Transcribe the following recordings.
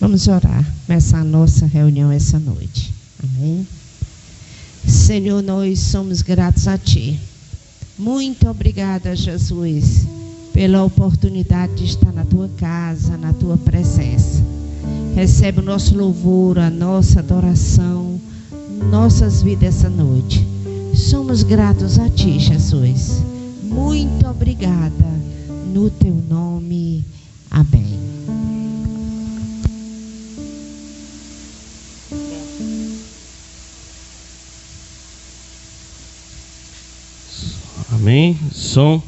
Vamos orar, começar a nossa reunião essa noite. Amém? Senhor, nós somos gratos a Ti. Muito obrigada, Jesus, pela oportunidade de estar na Tua casa, na Tua presença. Recebe o nosso louvor, a nossa adoração, nossas vidas essa noite. Somos gratos a Ti, Jesus. Muito obrigada. No Teu nome. Amém. Amém. Som.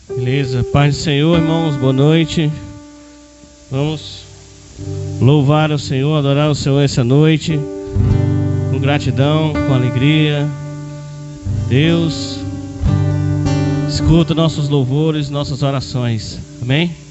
Beleza. Paz do Senhor, irmãos. Boa noite. Vamos louvar o Senhor, adorar o Senhor essa noite. Com gratidão, com alegria. Deus escuta nossos louvores, nossas orações. Amém?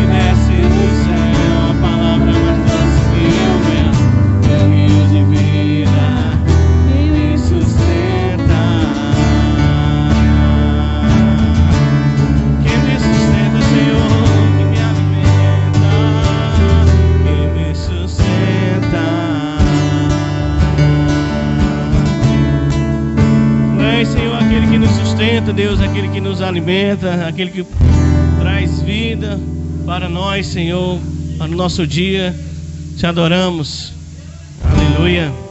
Desce do céu, a palavra mais doce que o mel, teu rio de vida. alimenta, Deus, aquele que nos alimenta, aquele que traz vida para nós, Senhor, para o nosso dia. Te adoramos. Aleluia.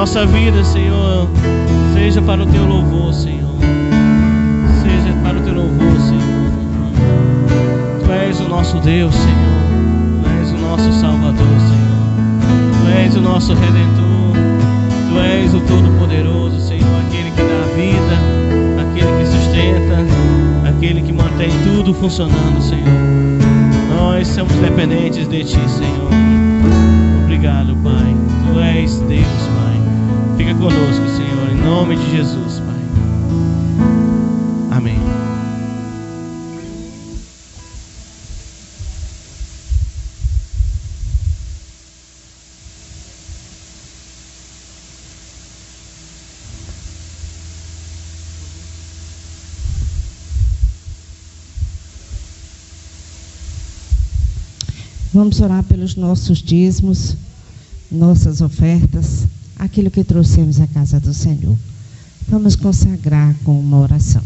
Nossa vida, Senhor, seja para o Teu louvor, Senhor. Seja para o Teu louvor, Senhor. Tu és o nosso Deus, Senhor. Tu és o nosso Salvador, Senhor. Tu és o nosso Redentor. Tu és o Todo-Poderoso, Senhor. Aquele que dá vida, aquele que sustenta, aquele que mantém tudo funcionando, Senhor. Nós somos dependentes de Ti, Senhor. Obrigado, Pai. Tu és Deus, Pai. Fica conosco, Senhor, em nome de Jesus, Pai. Amém. Vamos orar pelos nossos dízimos, nossas ofertas, aquilo que trouxemos à casa do Senhor. Vamos consagrar com uma oração.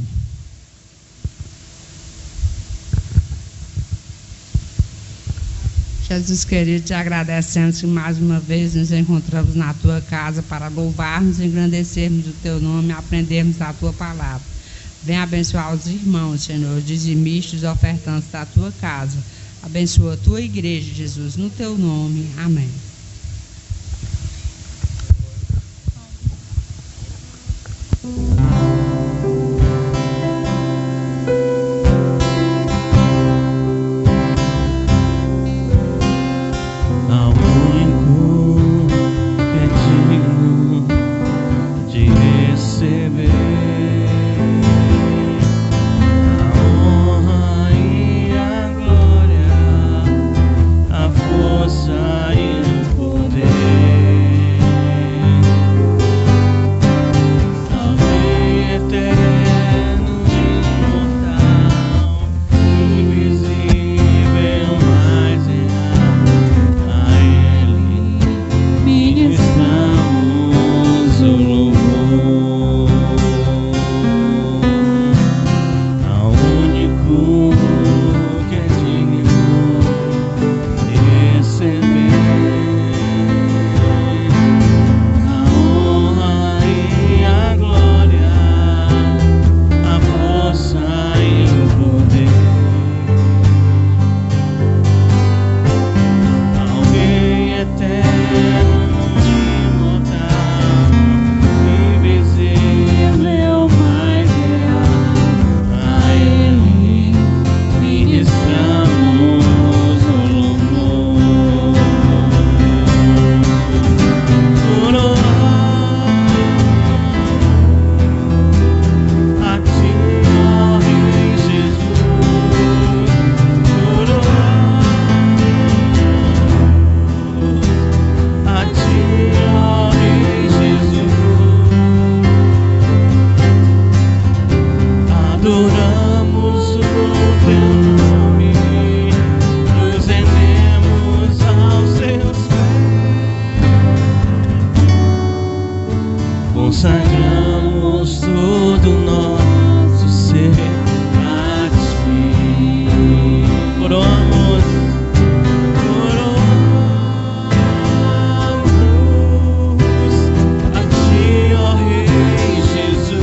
Jesus querido, te agradecemos que mais uma vez nos encontramos na tua casa para louvarmos, engrandecermos o teu nome e aprendermos da tua palavra. Vem abençoar os irmãos, Senhor, dizimistas e ofertantes da tua casa. Abençoa a tua igreja, Jesus, no teu nome. Amém. Consagramos todo o nosso ser a ti. Coroamos a ti, ó Rei Jesus.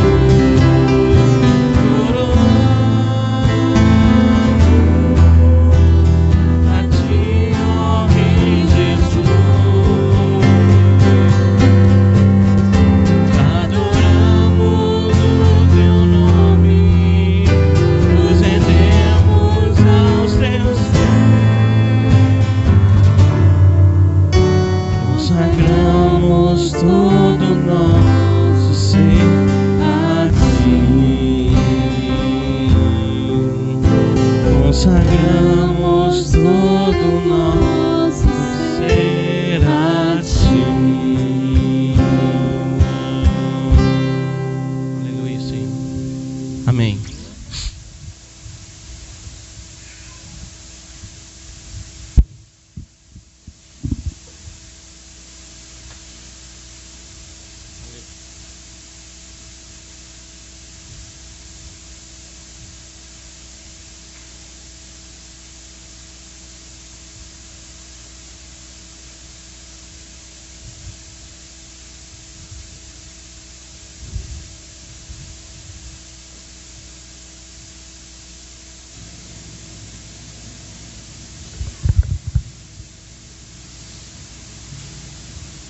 Coroamos a ti, ó Rei Jesus. Consagramos todo o nosso ser a ti. Consagramos todo o nosso ser a ti. Aleluia, Senhor. Amém.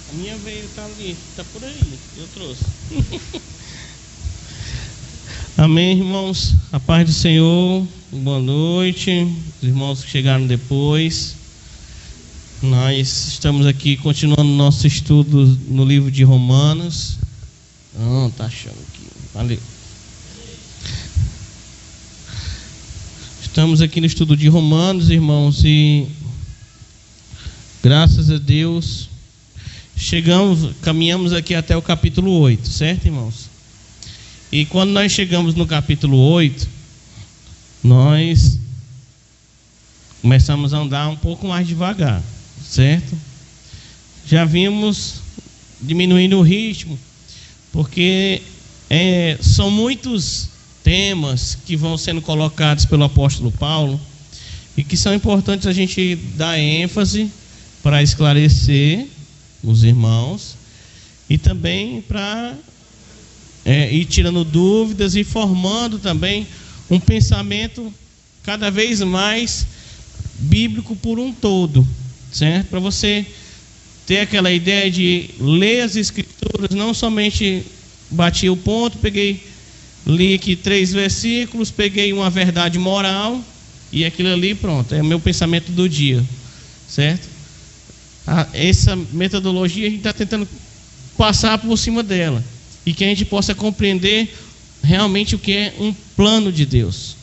A minha veio, tá ali, tá por aí, eu trouxe. Amém, irmãos? A paz do Senhor, boa noite, os irmãos que chegaram depois. Nós estamos aqui continuando nosso estudo no livro de Romanos. Não, tá achando aqui, valeu. Estamos aqui no estudo de Romanos, irmãos, e graças a Deus caminhamos aqui até o capítulo 8, certo, irmãos? E quando nós chegamos no capítulo 8, nós começamos a andar um pouco mais devagar, certo? Já vimos diminuindo o ritmo, porque são muitos temas que vão sendo colocados pelo apóstolo Paulo e que são importantes a gente dar ênfase para esclarecer os irmãos e também para ir tirando dúvidas e formando também um pensamento cada vez mais bíblico por um todo, certo? Para você ter aquela ideia de ler as escrituras, não somente bati o ponto, li aqui 3 versículos, peguei uma verdade moral e aquilo ali, pronto, é o meu pensamento do dia, certo? Essa metodologia a gente está tentando passar por cima dela e que a gente possa compreender realmente o que é um plano de Deus,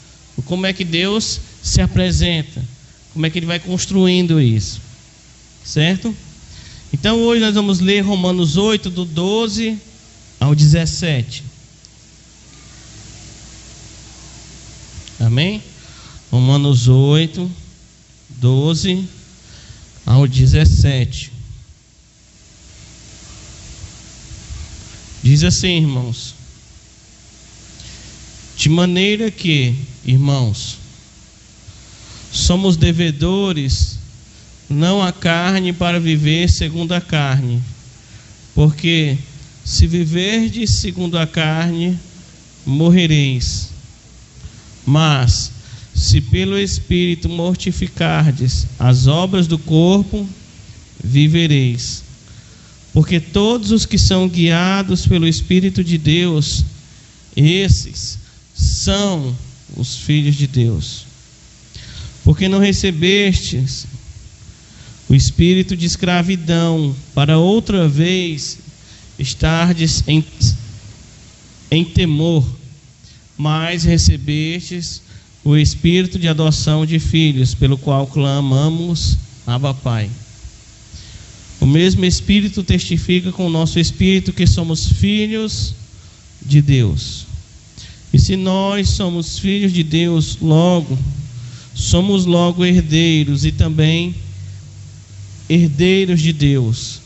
como é que Deus se apresenta, como é que Ele vai construindo isso, certo? Então hoje nós vamos ler Romanos 8, do 12 ao 17. Amém? Romanos 8, 12 ao 17. Diz assim, irmãos: de maneira que, irmãos, somos devedores não a carne para viver segundo a carne, porque se viverdes segundo a carne, morrereis. Mas se pelo Espírito mortificardes as obras do corpo, vivereis. Porque todos os que são guiados pelo Espírito de Deus, esses são os filhos de Deus. Porque não recebestes o espírito de escravidão, para outra vez estardes em temor, mas recebestes o espírito de adoção de filhos, pelo qual clamamos, Abba, Pai. O mesmo Espírito testifica com o nosso espírito que somos filhos de Deus. E se nós somos filhos de Deus, somos logo herdeiros e também herdeiros de Deus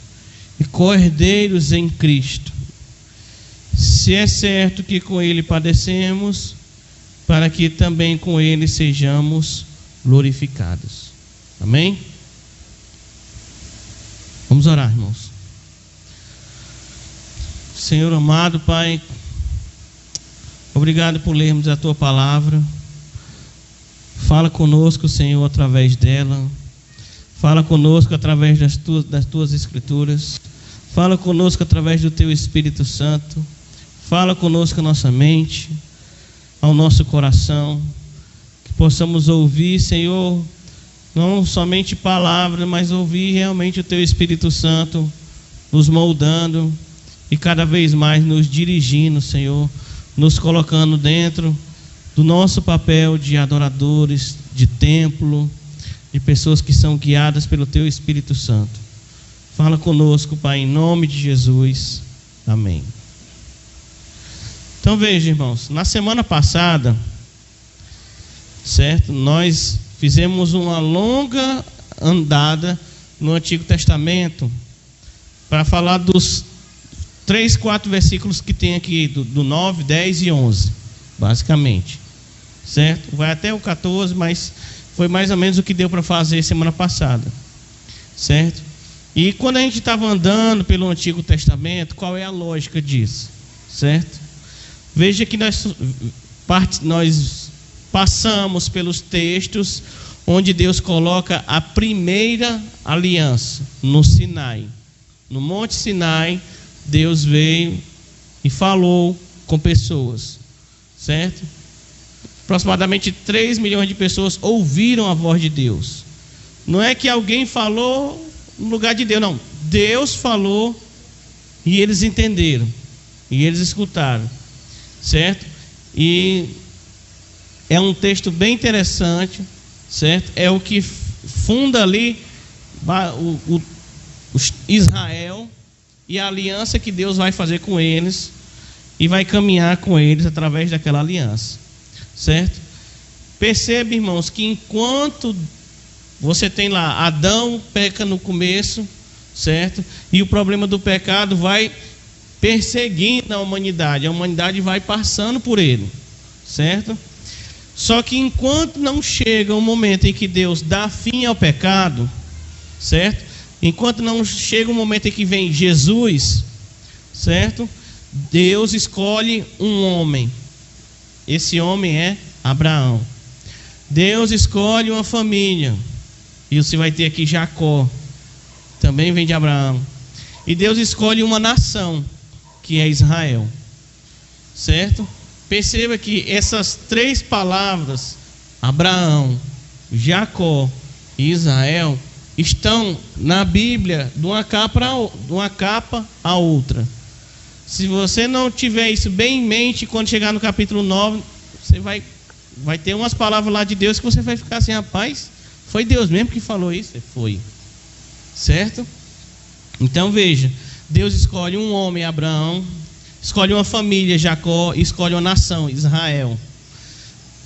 e co-herdeiros em Cristo, se é certo que com Ele padecemos, para que também com Ele sejamos glorificados. Amém? Vamos orar, irmãos. Senhor amado, Pai, obrigado por lermos a Tua palavra. Fala conosco, Senhor, através dela. Fala conosco através das tuas escrituras. Fala conosco através do Teu Espírito Santo. Fala conosco a nossa mente, ao nosso coração. Que possamos ouvir, Senhor, não somente palavras, mas ouvir realmente o Teu Espírito Santo nos moldando e cada vez mais nos dirigindo, Senhor, nos colocando dentro do nosso papel de adoradores, de templo, de pessoas que são guiadas pelo Teu Espírito Santo. Fala conosco, Pai, em nome de Jesus. Amém. Então veja, irmãos, na semana passada, certo? Nós fizemos uma longa andada no Antigo Testamento para falar dos 3, 4 versículos que tem aqui, do 9, 10 e 11, basicamente, certo? Vai até o 14, mas foi mais ou menos o que deu para fazer semana passada, certo? E quando a gente estava andando pelo Antigo Testamento, qual é a lógica disso, certo? Veja que nós passamos pelos textos onde Deus coloca a primeira aliança no Sinai. No Monte Sinai, Deus veio e falou com pessoas, certo? Aproximadamente 3 milhões de pessoas ouviram a voz de Deus. Não é que alguém falou no lugar de Deus, não. Deus falou e eles entenderam e eles escutaram, certo? E é um texto bem interessante, certo? É o que funda ali o Israel e a aliança que Deus vai fazer com eles e vai caminhar com eles através daquela aliança, certo? Percebe, irmãos, que enquanto você tem lá, Adão peca no começo, certo? E o problema do pecado vai perseguindo a humanidade vai passando por ele, certo? Só que enquanto não chega o momento em que Deus dá fim ao pecado, certo? Enquanto não chega o momento em que vem Jesus, certo? Deus escolhe um homem. Esse homem é Abraão. Deus escolhe uma família. E você vai ter aqui Jacó, também vem de Abraão. E Deus escolhe uma nação, que é Israel, certo? Perceba que essas três palavras, Abraão, Jacó e Israel, estão na Bíblia de uma capa a outra. Se você não tiver isso bem em mente, quando chegar no capítulo 9, você vai ter umas palavras lá de Deus que você vai ficar assim, rapaz, foi Deus mesmo que falou isso? Foi, certo? Então veja, Deus escolhe um homem, Abraão, escolhe uma família, Jacó, e escolhe uma nação, Israel.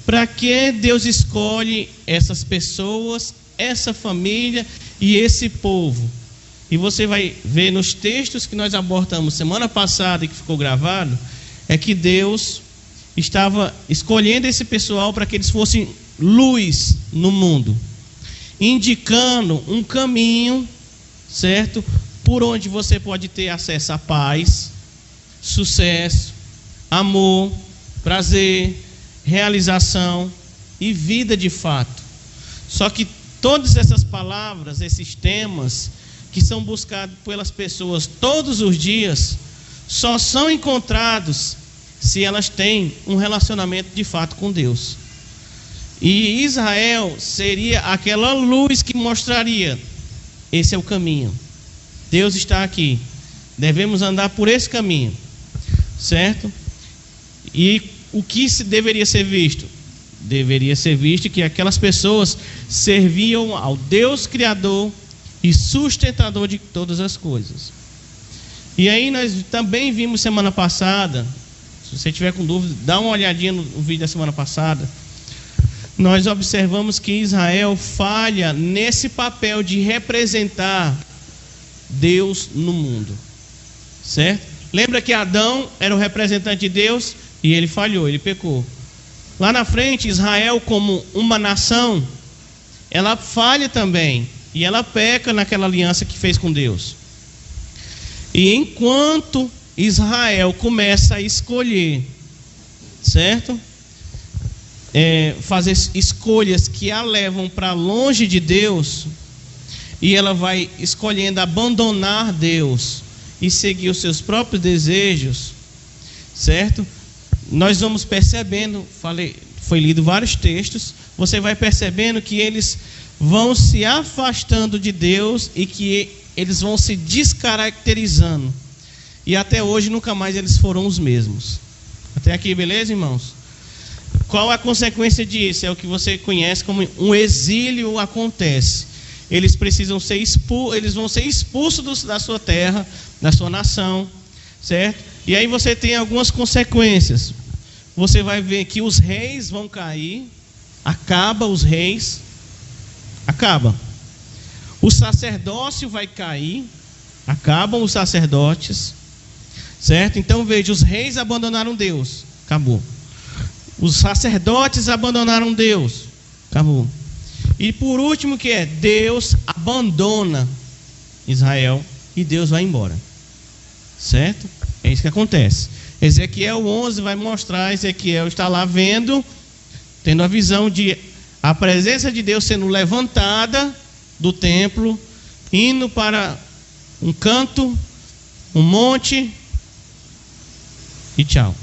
Para que Deus escolhe essas pessoas, essa família e esse povo? E você vai ver nos textos que nós abordamos semana passada e que ficou gravado, é que Deus estava escolhendo esse pessoal para que eles fossem luz no mundo, indicando um caminho, certo? Por onde você pode ter acesso à paz, sucesso, amor, prazer, realização e vida de fato. Só que todas essas palavras, esses temas que são buscados pelas pessoas todos os dias, só são encontrados se elas têm um relacionamento de fato com Deus. E Israel seria aquela luz que mostraria: esse é o caminho, Deus está aqui, devemos andar por esse caminho, certo? E o que deveria ser visto? Deveria ser visto que aquelas pessoas serviam ao Deus Criador e sustentador de todas as coisas. E aí nós também vimos semana passada, se você tiver com dúvida, dá uma olhadinha no vídeo da semana passada. Nós observamos que Israel falha nesse papel de representar Deus no mundo, certo? Lembra que Adão era o representante de Deus e ele falhou, ele pecou. Lá na frente, Israel, como uma nação, ela falha também e ela peca naquela aliança que fez com Deus. E enquanto Israel começa a escolher, certo? Fazer escolhas que a levam para longe de Deus, e ela vai escolhendo abandonar Deus e seguir os seus próprios desejos, certo? Nós vamos percebendo, foi lido vários textos, você vai percebendo que eles vão se afastando de Deus e que eles vão se descaracterizando. E até hoje nunca mais eles foram os mesmos. Até aqui, beleza, irmãos? Qual a consequência disso? É o que você conhece como um exílio acontece. Eles precisam ser eles vão ser expulsos da sua terra, da sua nação, certo? E aí você tem algumas consequências. Você vai ver que os reis vão cair, acaba os reis, acaba. O sacerdócio vai cair, acabam os sacerdotes, certo? Então veja, os reis abandonaram Deus, acabou. Os sacerdotes abandonaram Deus, acabou. E por último, que é? Deus abandona Israel e Deus vai embora, certo? É isso que acontece. Ezequiel 11 vai mostrar, Ezequiel está lá vendo, tendo a visão de a presença de Deus sendo levantada do templo, indo para um canto, um monte, e tchau.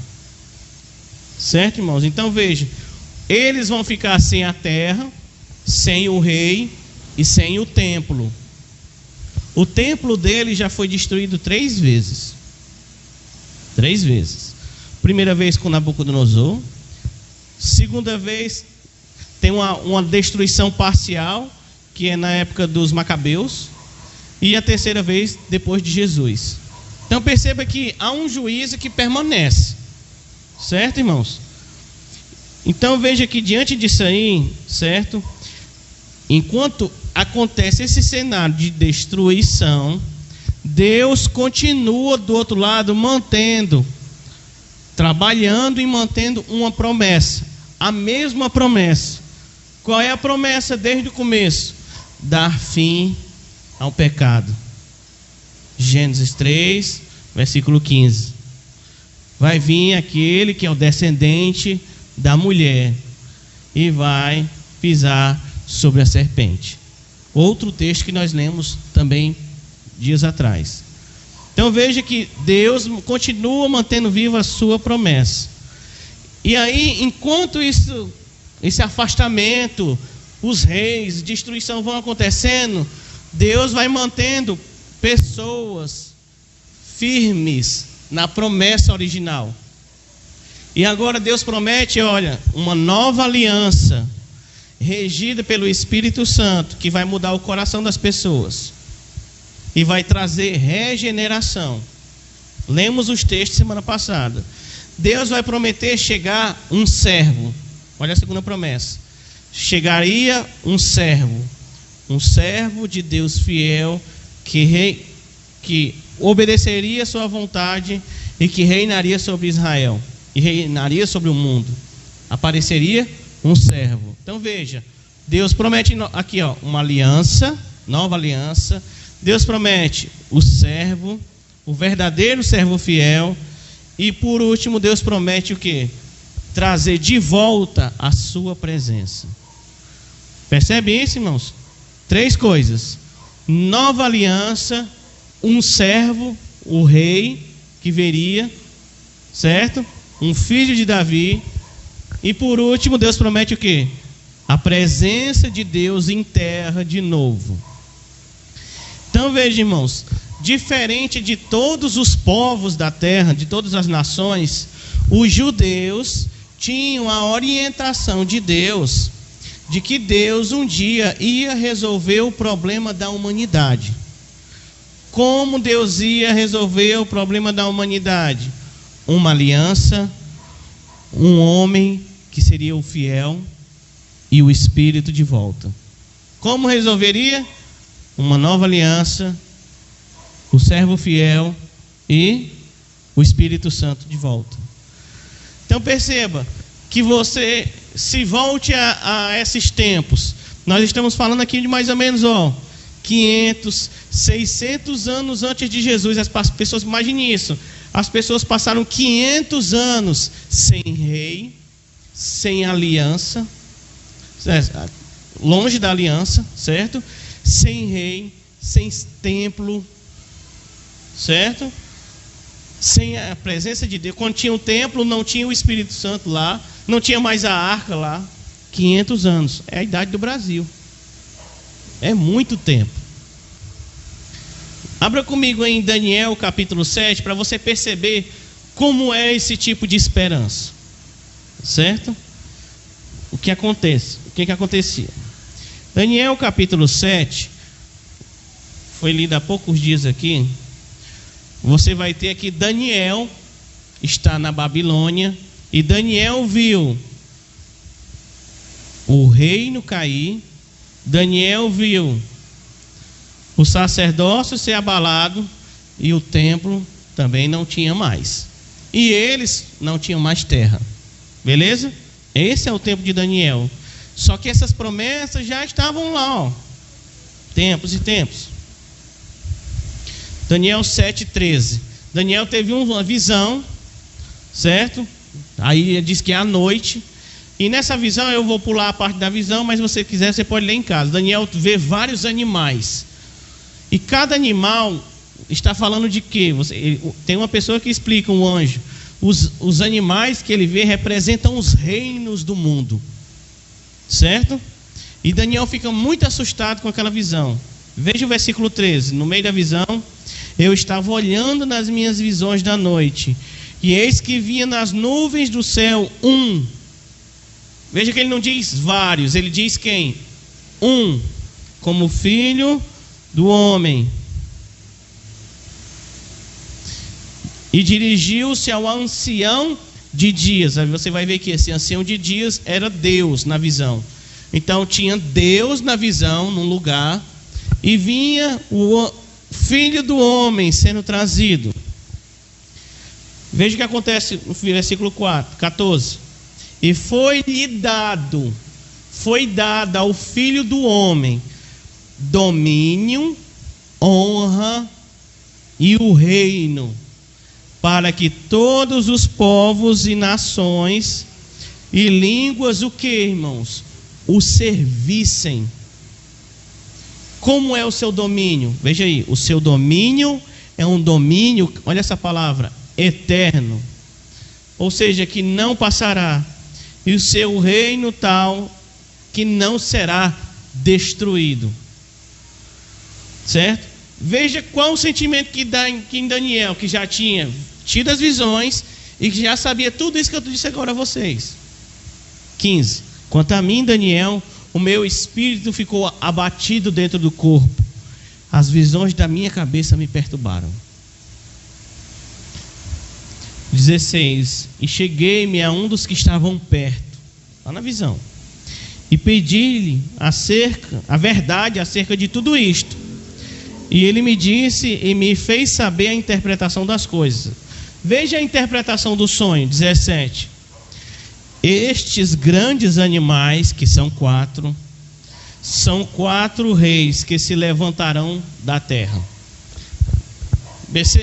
Certo, irmãos? Então veja, eles vão ficar sem a terra, sem o rei e sem o templo. O templo dele já foi destruído 3 vezes. 3 vezes. Primeira vez com Nabucodonosor. Segunda vez tem uma destruição parcial, que é na época dos Macabeus. E a terceira vez depois de Jesus. Então perceba que há um juízo que permanece. Certo, irmãos? Então veja que diante disso aí, certo? Enquanto acontece esse cenário de destruição, Deus continua do outro lado trabalhando e mantendo uma promessa, a mesma promessa. Qual é a promessa desde o começo? Dar fim ao pecado. Gênesis 3, versículo 15. Vai vir aquele que é o descendente da mulher e vai pisar sobre a serpente. Outro texto que nós lemos também dias atrás. Então veja que Deus continua mantendo viva a sua promessa. E aí, enquanto esse afastamento, os reis, destruição vão acontecendo, Deus vai mantendo pessoas firmes na promessa original. E agora Deus promete, olha, uma nova aliança, regida pelo Espírito Santo, que vai mudar o coração das pessoas e vai trazer regeneração. Lemos os textos semana passada. Deus vai prometer chegar um servo. Olha a segunda promessa. Chegaria um servo de Deus fiel, que obedeceria a sua vontade e que reinaria sobre Israel e reinaria sobre o mundo. Apareceria um servo. Então veja, Deus promete aqui, uma aliança, nova aliança. Deus promete o servo, o verdadeiro servo fiel. E por último, Deus promete o quê? Trazer de volta a sua presença. Percebe isso, irmãos? 3 coisas: nova aliança, um servo, o rei que viria, certo? Um filho de Davi. E por último, Deus promete o quê? A presença de Deus em terra de novo. Então veja, irmãos, diferente de todos os povos da terra, de todas as nações, os judeus tinham a orientação de Deus, de que Deus um dia ia resolver o problema da humanidade. Como Deus ia resolver o problema da humanidade? Uma aliança, um homem que seria o fiel e o Espírito de volta. Como resolveria? Uma nova aliança, o servo fiel e o Espírito Santo de volta. Então perceba que você se volte a esses tempos. Nós estamos falando aqui de mais ou menos 500, 600 anos antes de Jesus. As pessoas, imaginem isso, as pessoas passaram 500 anos sem rei, sem aliança, longe da aliança, certo? Sem rei, sem templo, certo? Sem a presença de Deus. Quando tinha um templo, não tinha o Espírito Santo lá, não tinha mais a arca lá. 500 anos, é a idade do Brasil. É muito tempo. Abra comigo em Daniel capítulo 7, para você perceber como é esse tipo de esperança, certo? O que acontece? O que acontecia? Daniel capítulo 7, foi lido há poucos dias aqui. Você vai ter aqui Daniel está na Babilônia, e Daniel viu o reino cair. Daniel viu o sacerdócio ser abalado e o templo também não tinha mais. E eles não tinham mais terra. Beleza? Esse é o tempo de Daniel. Só que essas promessas já estavam lá, tempos e tempos. Daniel 7,13. Daniel teve uma visão, certo? Aí ele diz que é à noite. E nessa visão, eu vou pular a parte da visão, mas se você quiser, você pode ler em casa. Daniel vê vários animais. E cada animal está falando de quê? Tem uma pessoa que explica, um anjo. Os animais que ele vê representam os reinos do mundo. Certo? E Daniel fica muito assustado com aquela visão. Veja o versículo 13. No meio da visão, eu estava olhando nas minhas visões da noite, e eis que vinha nas nuvens do céu um. Veja que ele não diz vários, ele diz quem? Um, como filho do homem. E dirigiu-se ao ancião de dias. Aí você vai ver que esse ancião de dias era Deus na visão. Então tinha Deus na visão, num lugar, e vinha o Filho do Homem sendo trazido. Veja o que acontece no versículo 14. E foi-lhe dado, foi dada ao Filho do Homem domínio, honra e o reino, para que todos os povos e nações e línguas, o que, irmãos? O servissem. Como é o seu domínio? Veja aí, o seu domínio é um domínio, olha essa palavra, eterno. Ou seja, que não passará. E o seu reino tal, que não será destruído. Certo? Veja qual o sentimento que dá em Daniel, que já tinha tido as visões e que já sabia tudo isso que eu disse agora a vocês. 15. Quanto a mim, Daniel, o meu espírito ficou abatido dentro do corpo. As visões da minha cabeça me perturbaram. 16. E cheguei-me a um dos que estavam perto, lá na visão, e pedi-lhe a verdade acerca de tudo isto. E ele me disse e me fez saber a interpretação das coisas. Veja a interpretação do sonho. 17. Estes grandes animais, que são 4, são 4 reis que se levantarão da terra.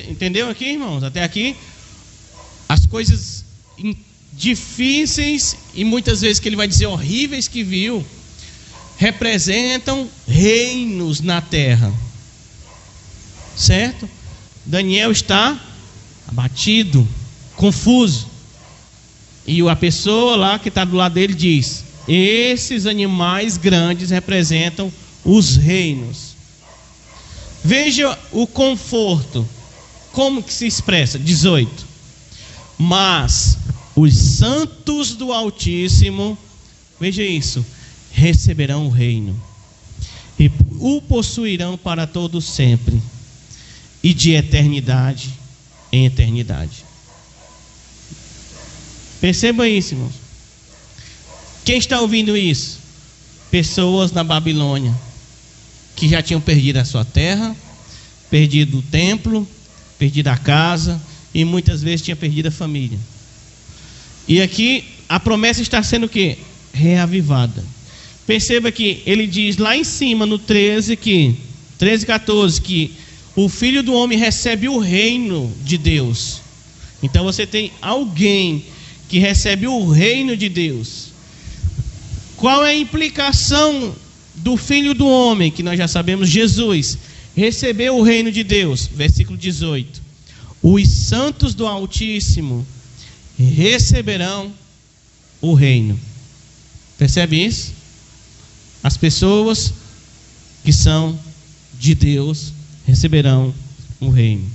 Entendeu aqui, irmãos? Até aqui, as coisas difíceis e muitas vezes que ele vai dizer horríveis que viu, representam reinos na terra. Certo? Daniel está abatido, confuso. E a pessoa lá que está do lado dele diz: esses animais grandes representam os reinos. Veja o conforto. Como que se expressa? 18. Mas os santos do Altíssimo, veja isso, receberão o reino e o possuirão para todo sempre, e de eternidade em eternidade. Perceba isso, irmãos. Quem está ouvindo isso? Pessoas na Babilônia, que já tinham perdido a sua terra, perdido o templo, perdido a casa, e muitas vezes tinha perdido a família. E aqui a promessa está sendo o quê? Reavivada. Perceba que ele diz lá em cima no 13, 14, que o Filho do Homem recebe o reino de Deus. Então você tem alguém que recebe o reino de Deus. Qual é a implicação do Filho do Homem? Que nós já sabemos, Jesus recebeu o reino de Deus. Versículo 18. Os santos do Altíssimo receberão o reino. Percebe isso? As pessoas que são de Deus receberão o reino.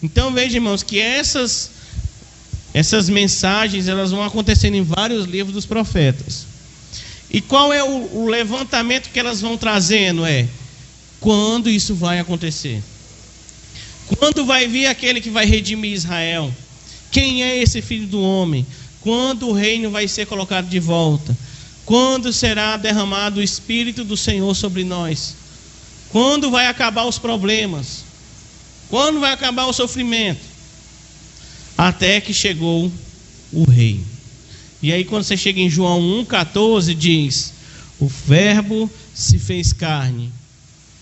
Então veja, irmãos, que essas mensagens, elas vão acontecendo em vários livros dos profetas. E qual é o levantamento que elas vão trazendo? Quando isso vai acontecer? Quando vai vir aquele que vai redimir Israel? Quem é esse Filho do Homem? Quando o reino vai ser colocado de volta? Quando será derramado o Espírito do Senhor sobre nós? Quando vai acabar os problemas? Quando vai acabar o sofrimento? Até que chegou o Rei. E aí quando você chega em João 1,14 diz: o Verbo se fez carne,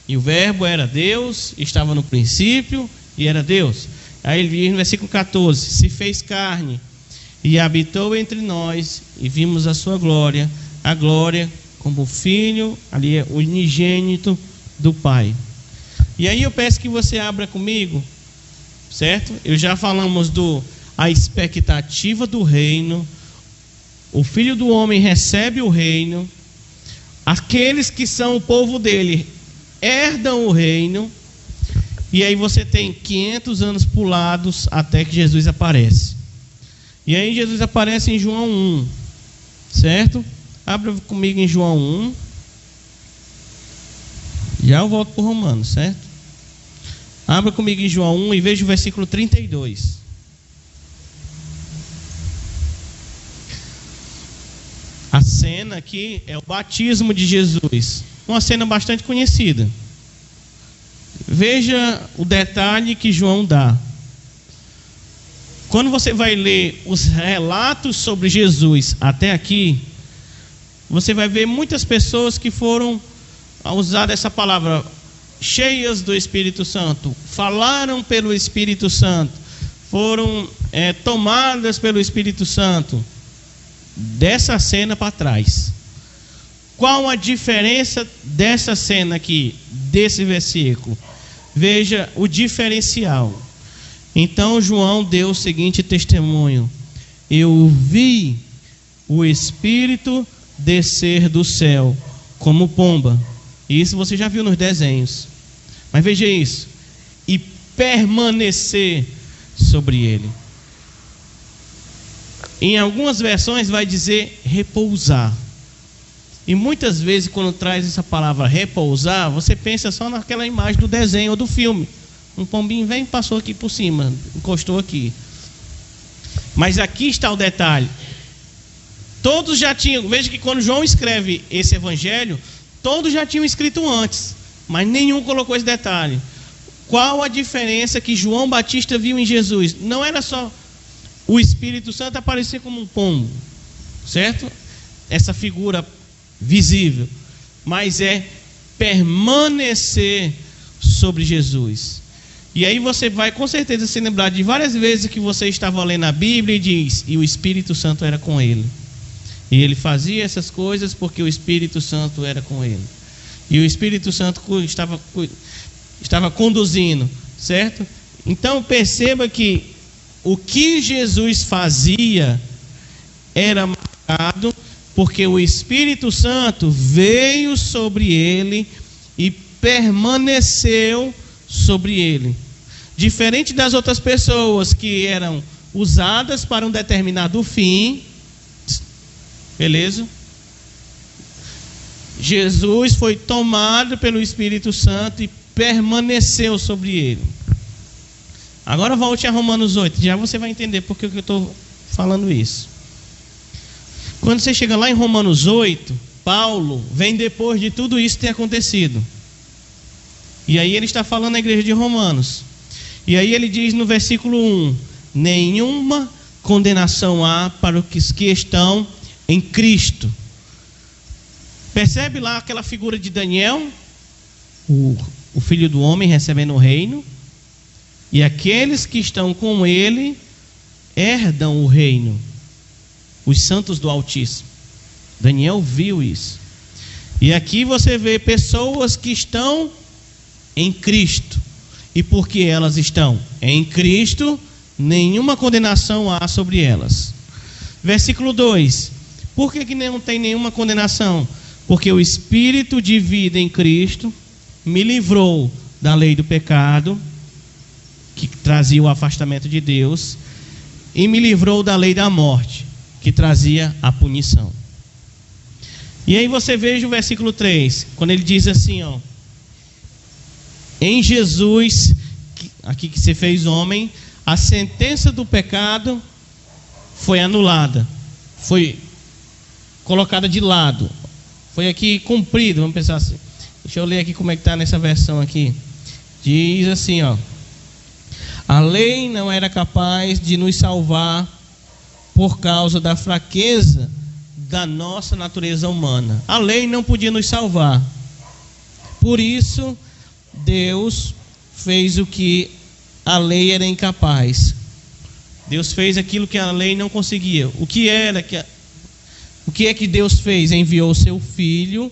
e o Verbo era Deus, estava no princípio e era Deus. Aí ele diz no versículo 14: se fez carne e habitou entre nós, e vimos a sua glória, a glória como filho, ali é o unigênito do Pai. E aí eu peço que você abra comigo, certo? Eu já falamos a expectativa do reino. O Filho do Homem recebe o reino. Aqueles que são o povo dele herdam o reino. E aí você tem 500 anos pulados até que Jesus aparece. E aí Jesus aparece em João 1, certo? Abra comigo em João 1. Já eu volto para o Romanos, certo? Abra comigo em João 1 e veja o versículo 32. cena aqui é o batismo de Jesus. Uma cena bastante conhecida. Veja o detalhe que João dá. Quando você vai ler os relatos sobre Jesus até aqui, você vai ver muitas pessoas que foram, a usar essa palavra, cheias do Espírito Santo, falaram pelo Espírito Santo, foram tomadas pelo Espírito Santo. Dessa cena para trás, qual a diferença dessa cena aqui, desse versículo? Veja o diferencial. Então João deu o seguinte testemunho: eu vi o Espírito descer do céu como pomba. Isso você já viu nos desenhos. Mas veja isso: e permanecer sobre ele. Em algumas versões vai dizer repousar. E muitas vezes quando traz essa palavra repousar, você pensa só naquela imagem do desenho ou do filme. Um pombinho vem e passou aqui por cima, encostou aqui. Mas aqui está o detalhe. Todos já tinham, veja que quando João escreve esse evangelho, todos já tinham escrito antes, mas nenhum colocou esse detalhe. Qual a diferença que João Batista viu em Jesus? Não era só o Espírito Santo aparecer como um pombo, certo? Essa figura visível, mas é permanecer sobre Jesus. E aí você vai com certeza se lembrar de várias vezes que você estava lendo a Bíblia e diz, e o Espírito Santo era com ele. E ele fazia essas coisas porque o Espírito Santo era com ele. E o Espírito Santo estava conduzindo, certo? Então perceba que o que Jesus fazia era marcado porque o Espírito Santo veio sobre ele e permaneceu sobre ele. Diferente das outras pessoas que eram usadas para um determinado fim, beleza? Jesus foi tomado pelo Espírito Santo e permaneceu sobre ele. Agora volte a Romanos 8, já você vai entender por que eu estou falando isso. Quando você chega lá em Romanos 8, Paulo vem depois de tudo isso ter acontecido. E aí ele está falando na igreja de Romanos. E aí ele diz no versículo 1: nenhuma condenação há para os que estão em Cristo. Percebe lá aquela figura de Daniel, o filho do homem recebendo o reino. E aqueles que estão com ele herdam o reino, os santos do Altíssimo. Daniel viu isso. E aqui você vê pessoas que estão em Cristo. E porque elas estão em Cristo, nenhuma condenação há sobre elas. Versículo 2: por que não tem nenhuma condenação? Porque o Espírito de vida em Cristo me livrou da lei do pecado, que trazia o afastamento de Deus, e me livrou da lei da morte, que trazia a punição. E aí você veja o versículo 3, quando ele diz assim, ó: em Jesus, aqui que se fez homem, a sentença do pecado foi anulada, foi colocada de lado, foi aqui cumprido, vamos pensar assim. Deixa eu ler aqui como é que está nessa versão aqui. Diz assim, ó: a lei não era capaz de nos salvar por causa da fraqueza da nossa natureza humana. A lei não podia nos salvar. Por isso, Deus fez o que a lei era incapaz. Deus fez aquilo que a lei não conseguia. O que é que Deus fez? Enviou o seu filho.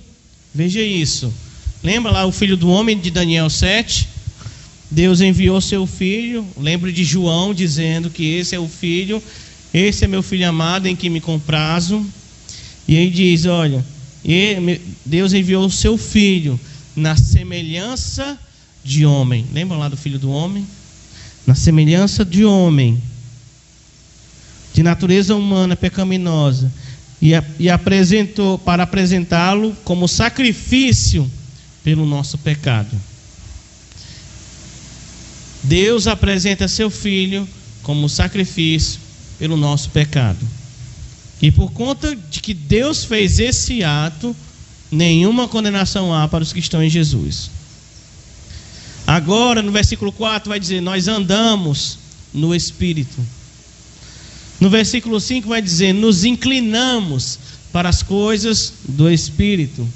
Veja isso. Lembra lá o filho do homem de Daniel 7? Deus enviou seu filho. Lembra de João dizendo que esse é o filho, esse é meu filho amado em que me comprazo. E aí diz, olha, Deus enviou o seu filho na semelhança de homem. Lembra lá do filho do homem? Na semelhança de homem, de natureza humana pecaminosa, e apresentou para apresentá-lo como sacrifício pelo nosso pecado. Deus apresenta seu filho como sacrifício pelo nosso pecado. E por conta de que Deus fez esse ato, nenhuma condenação há para os que estão em Jesus. Agora, no versículo 4 vai dizer: nós andamos no Espírito. No versículo 5 vai dizer: nos inclinamos para as coisas do Espírito.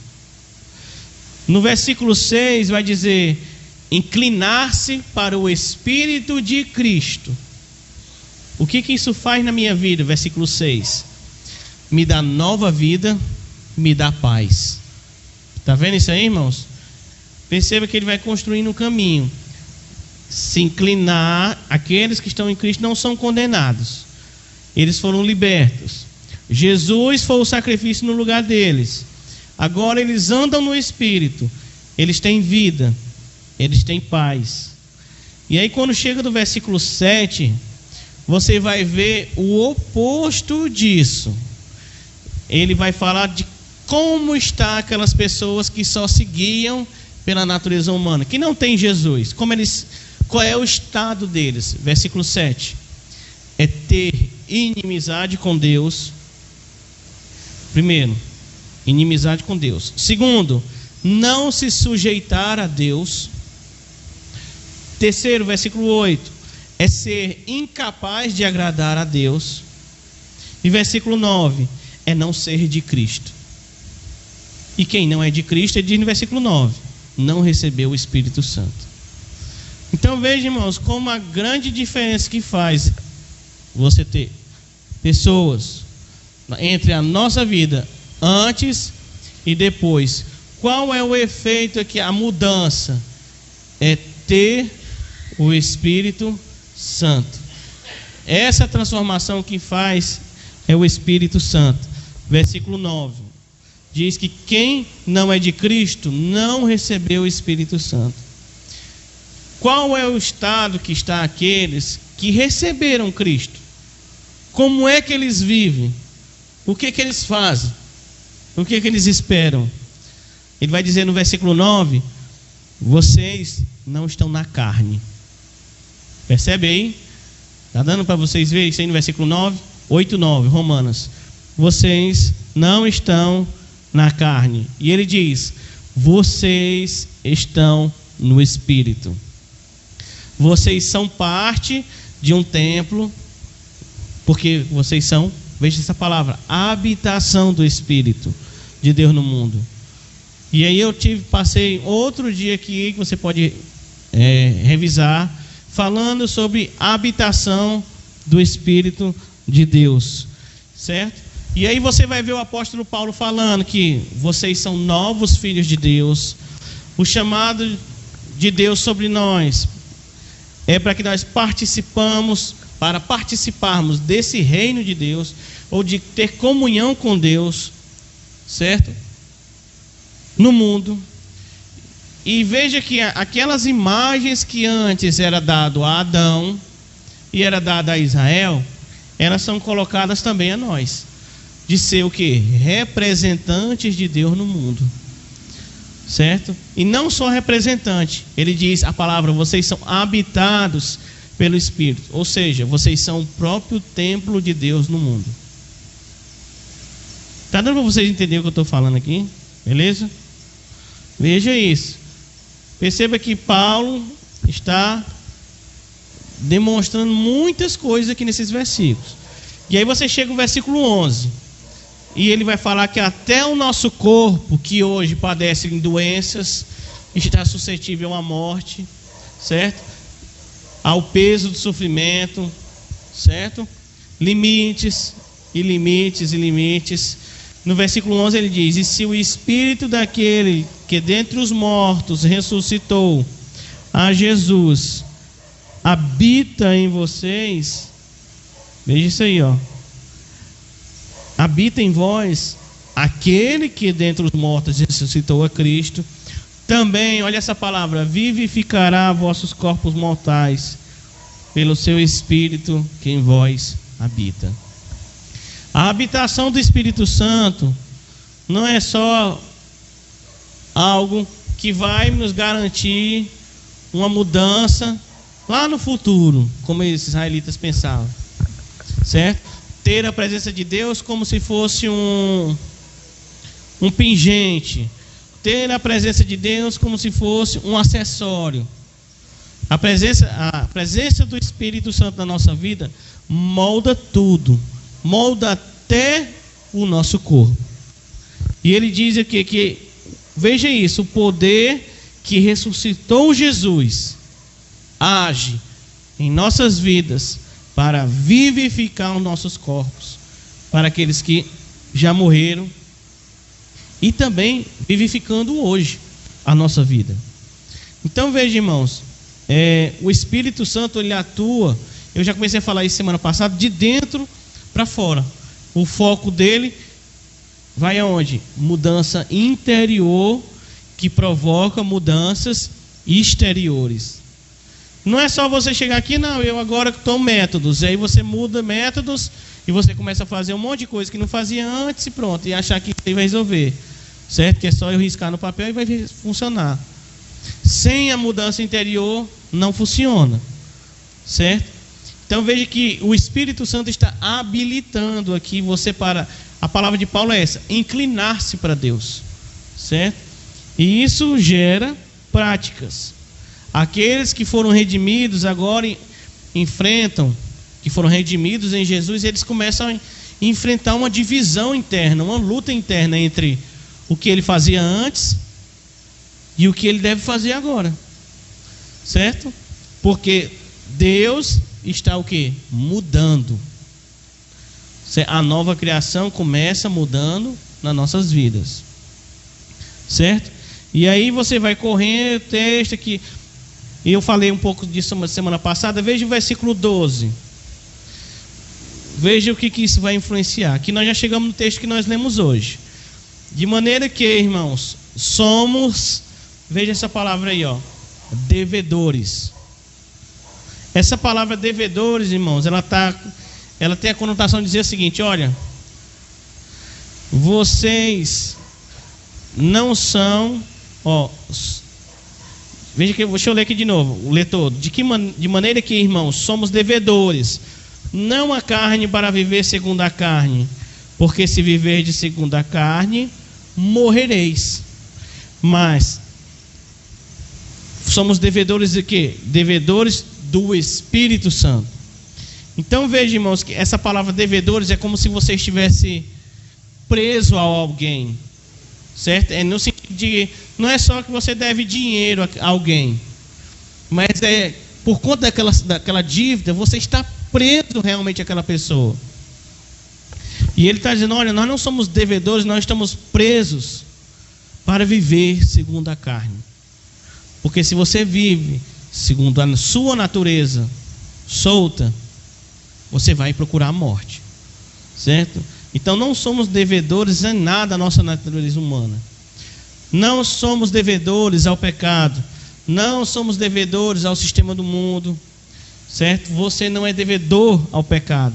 No versículo 6 vai dizer: inclinar-se para o Espírito de Cristo. O que isso faz na minha vida? Versículo 6: me dá nova vida, me dá paz. Está vendo isso aí, irmãos? Perceba que ele vai construindo um caminho. Se inclinar, aqueles que estão em Cristo não são condenados, eles foram libertos. Jesus foi o sacrifício no lugar deles. Agora eles andam no Espírito, eles têm vida, eles têm paz. E aí quando chega do versículo 7, você vai ver o oposto disso. Ele vai falar de como está aquelas pessoas que só seguiam pela natureza humana, que não tem Jesus. Qual é o estado deles? Versículo 7. É ter inimizade com Deus. Primeiro, inimizade com Deus. Segundo, não se sujeitar a Deus. Terceiro, versículo 8, é ser incapaz de agradar a Deus. E versículo 9, é não ser de Cristo. E quem não é de Cristo, ele diz no versículo 9, não recebeu o Espírito Santo. Então veja, irmãos, como a grande diferença que faz você ter pessoas entre a nossa vida antes e depois. Qual é o efeito aqui? A mudança é ter o Espírito Santo. Essa transformação que faz é o Espírito Santo. Versículo 9 diz que quem não é de Cristo não recebeu o Espírito Santo. Qual é o estado que está aqueles que receberam Cristo? Como é que eles vivem? O que eles fazem? O que eles esperam? Ele vai dizer no versículo 9: vocês não estão na carne. Percebe aí? Está dando para vocês verem isso aí no versículo 9? 8, 9, Romanos. Vocês não estão na carne. E ele diz: vocês estão no Espírito. Vocês são parte de um templo, porque vocês são, veja essa palavra, a habitação do Espírito de Deus no mundo. E aí passei outro dia aqui, que você pode revisar, falando sobre a habitação do Espírito de Deus, certo? E aí você vai ver o apóstolo Paulo falando que vocês são novos filhos de Deus. O chamado de Deus sobre nós é para que nós participarmos desse reino de Deus, ou de ter comunhão com Deus, certo? No mundo. E veja que aquelas imagens que antes era dado a Adão e era dado a Israel, elas são colocadas também a nós, de ser o que? Representantes de Deus no mundo, certo? E não só representante, ele diz a palavra: vocês são habitados pelo Espírito, ou seja, vocês são o próprio templo de Deus no mundo. Está dando para vocês entenderem o que eu estou falando aqui? Beleza? Veja isso. Perceba que Paulo está demonstrando muitas coisas aqui nesses versículos. E aí você chega no versículo 11, e ele vai falar que até o nosso corpo, que hoje padece em doenças, está suscetível à morte, certo? Ao peso do sofrimento, certo? Limites e limites e limites. No versículo 11 ele diz: e se o Espírito daquele que dentre os mortos ressuscitou a Jesus habita em vocês, veja isso aí, ó. Habita em vós aquele que dentre os mortos ressuscitou a Cristo, também, olha essa palavra, vivificará vossos corpos mortais pelo seu Espírito que em vós habita. A habitação do Espírito Santo não é só algo que vai nos garantir uma mudança lá no futuro, como os israelitas pensavam, certo? ter a presença de Deus como se fosse um pingente, ter a presença de Deus como se fosse um acessório. A presença do Espírito Santo na nossa vida molda tudo, molda até o nosso corpo. E ele diz aqui que, veja isso, o poder que ressuscitou Jesus age em nossas vidas para vivificar os nossos corpos, para aqueles que já morreram, e também vivificando hoje a nossa vida. Então veja, irmãos, o Espírito Santo, ele atua, eu já comecei a falar isso semana passada, de dentro para fora. O foco dele vai aonde? Mudança interior que provoca mudanças exteriores. Não é só você chegar aqui, não, eu agora tomo métodos, e aí você muda métodos e você começa a fazer um monte de coisa que não fazia antes e pronto, e achar que vai resolver, certo? Que é só eu riscar no papel e vai funcionar. Sem a mudança interior não funciona, certo? Então veja que o Espírito Santo está habilitando aqui você para, a palavra de Paulo é essa, inclinar-se para Deus, certo? E isso gera práticas. Aqueles que foram redimidos agora enfrentam, que foram redimidos em Jesus, eles começam a enfrentar uma divisão interna, uma luta interna entre o que ele fazia antes e o que ele deve fazer agora, certo? Porque Deus está o quê? Mudando. A nova criação começa mudando nas nossas vidas, certo? E aí você vai correr o texto aqui. E eu falei um pouco disso semana passada. Veja o versículo 12. Veja o que isso vai influenciar. Aqui nós já chegamos no texto que nós lemos hoje. De maneira que, irmãos, somos, veja essa palavra aí, ó, devedores. Essa palavra devedores, irmãos, ela tem a conotação de dizer o seguinte: olha, vocês não são, ó, veja que deixa eu ler aqui de novo, o leitor. De maneira que, irmãos, somos devedores, não a carne para viver segundo a carne, porque se viverdes segundo a carne, morrereis. Mas somos devedores de quê? Devedores do Espírito Santo. Então veja, irmãos, que essa palavra devedores é como se você estivesse preso a alguém, certo? É no sentido de, não é só que você deve dinheiro a alguém, mas é por conta daquela dívida, você está preso realmente àquela pessoa. E ele está dizendo: olha, nós não somos devedores, nós estamos presos para viver segundo a carne. Porque se você vive segundo a sua natureza solta, você vai procurar a morte, certo? Então não somos devedores em nada à nossa natureza humana. Não somos devedores ao pecado. Não somos devedores ao sistema do mundo, certo? Você não é devedor ao pecado.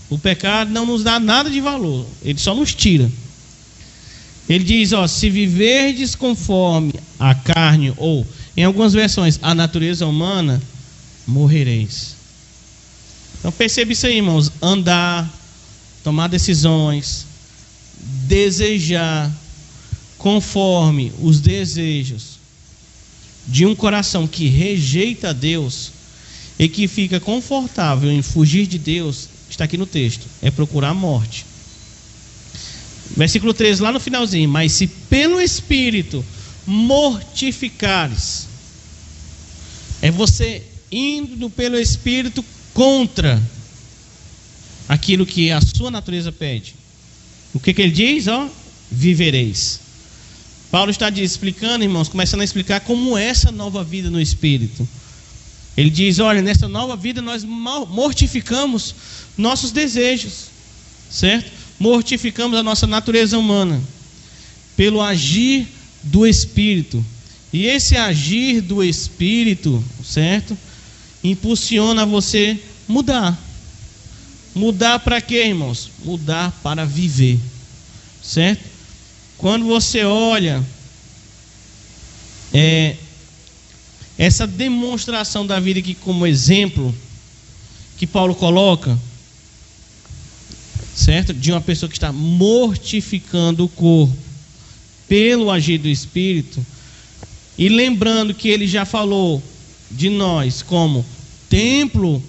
O pecado não nos dá nada de valor, ele só nos tira. Ele diz, ó, se viverdes conforme a carne, ou em algumas versões, a natureza humana, morrereis. Então perceba isso aí, irmãos. Andar, tomar decisões, desejar conforme os desejos de um coração que rejeita Deus e que fica confortável em fugir de Deus, está aqui no texto, é procurar a morte. Versículo 13, lá no finalzinho: mas se pelo Espírito mortificares, é você indo pelo Espírito contra aquilo que a sua natureza pede. O que ele diz? Ó, vivereis. Paulo está explicando, irmãos, começando a explicar como é essa nova vida no Espírito. Ele diz, olha, nessa nova vida nós mortificamos nossos desejos, certo? Mortificamos a nossa natureza humana pelo agir do Espírito. E esse agir do Espírito, certo? Impulsiona você mudar. Mudar para quê, irmãos? Mudar para viver, certo? Quando você olha essa demonstração da vida aqui como exemplo que Paulo coloca, certo? De uma pessoa que está mortificando o corpo pelo agir do Espírito, e lembrando que ele já falou de nós como templo,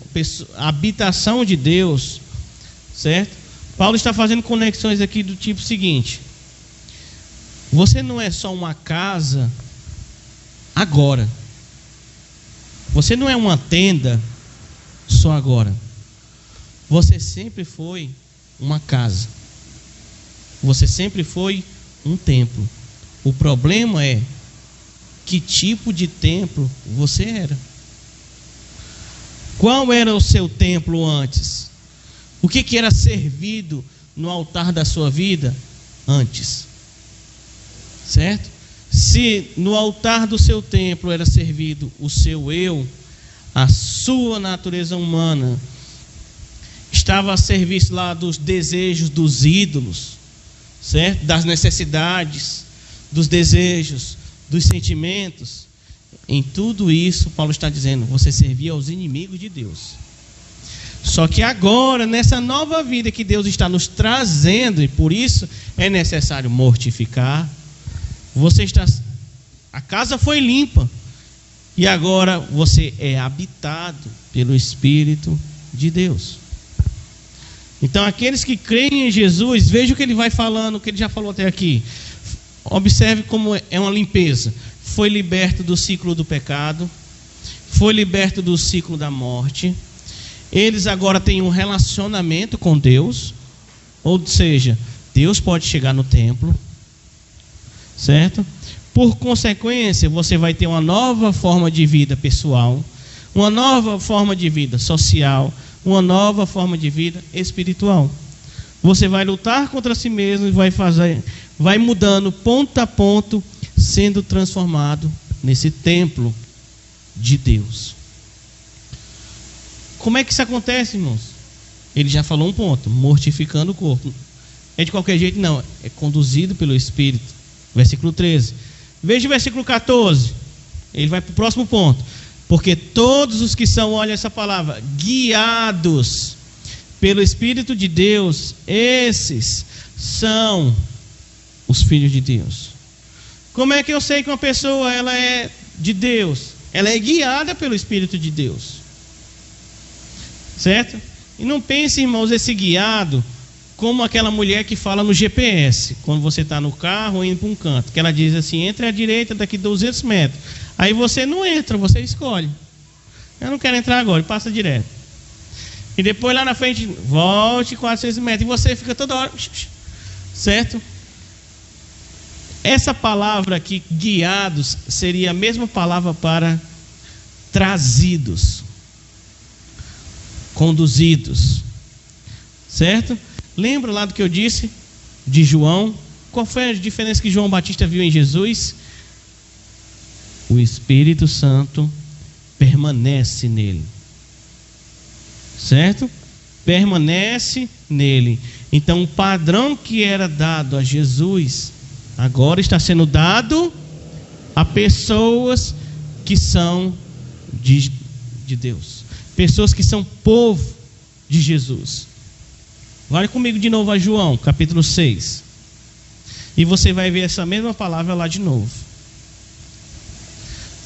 habitação de Deus, certo? Paulo está fazendo conexões aqui do tipo seguinte: você não é só uma casa agora, você não é uma tenda só agora, você sempre foi uma casa, você sempre foi um templo. O problema é que tipo de templo você era. Qual era o seu templo antes? O que era servido no altar da sua vida antes? Certo? Se no altar do seu templo era servido o seu eu, a sua natureza humana estava a serviço lá dos desejos dos ídolos, certo? Das necessidades, dos desejos, dos sentimentos. Em tudo isso, Paulo está dizendo, você servia aos inimigos de Deus. Só que agora, nessa nova vida que Deus está nos trazendo, e por isso é necessário mortificar, a casa foi limpa, e agora você é habitado pelo Espírito de Deus. Então, aqueles que creem em Jesus, veja o que ele vai falando, o que ele já falou até aqui. Observe como é uma limpeza. Foi liberto do ciclo do pecado, foi liberto do ciclo da morte. Eles agora têm um relacionamento com Deus, ou seja, Deus pode chegar no templo, certo? Por consequência, você vai ter uma nova forma de vida pessoal, uma nova forma de vida social, uma nova forma de vida espiritual. Você vai lutar contra si mesmo e vai mudando ponto a ponto, sendo transformado nesse templo de Deus. Como é que isso acontece, irmãos? Ele já falou um ponto: mortificando o corpo. É de qualquer jeito? Não, é conduzido pelo Espírito. Versículo 13. Veja o versículo 14. Ele vai para o próximo ponto. Porque todos os que são, olha essa palavra, guiados pelo Espírito de Deus, esses são os filhos de Deus. Como é que eu sei que uma pessoa ela é de Deus? Ela é guiada pelo Espírito de Deus, certo? E não pense, irmãos, esse guiado como aquela mulher que fala no GPS, quando você está no carro indo para um canto, que ela diz assim: entre à direita daqui 200 metros. Aí você não entra, você escolhe. Eu não quero entrar agora, passa direto. E depois lá na frente, volte 400 metros. E você fica toda hora, certo? Essa palavra aqui, guiados, seria a mesma palavra para trazidos, conduzidos, certo? Lembra lá do que eu disse de João? Qual foi a diferença que João Batista viu em Jesus? O Espírito Santo permanece nele, certo? Permanece nele. Então o padrão que era dado a Jesus agora está sendo dado a pessoas que são de Deus, pessoas que são povo de Jesus. Vai comigo de novo a João, capítulo 6. E você vai ver essa mesma palavra lá de novo.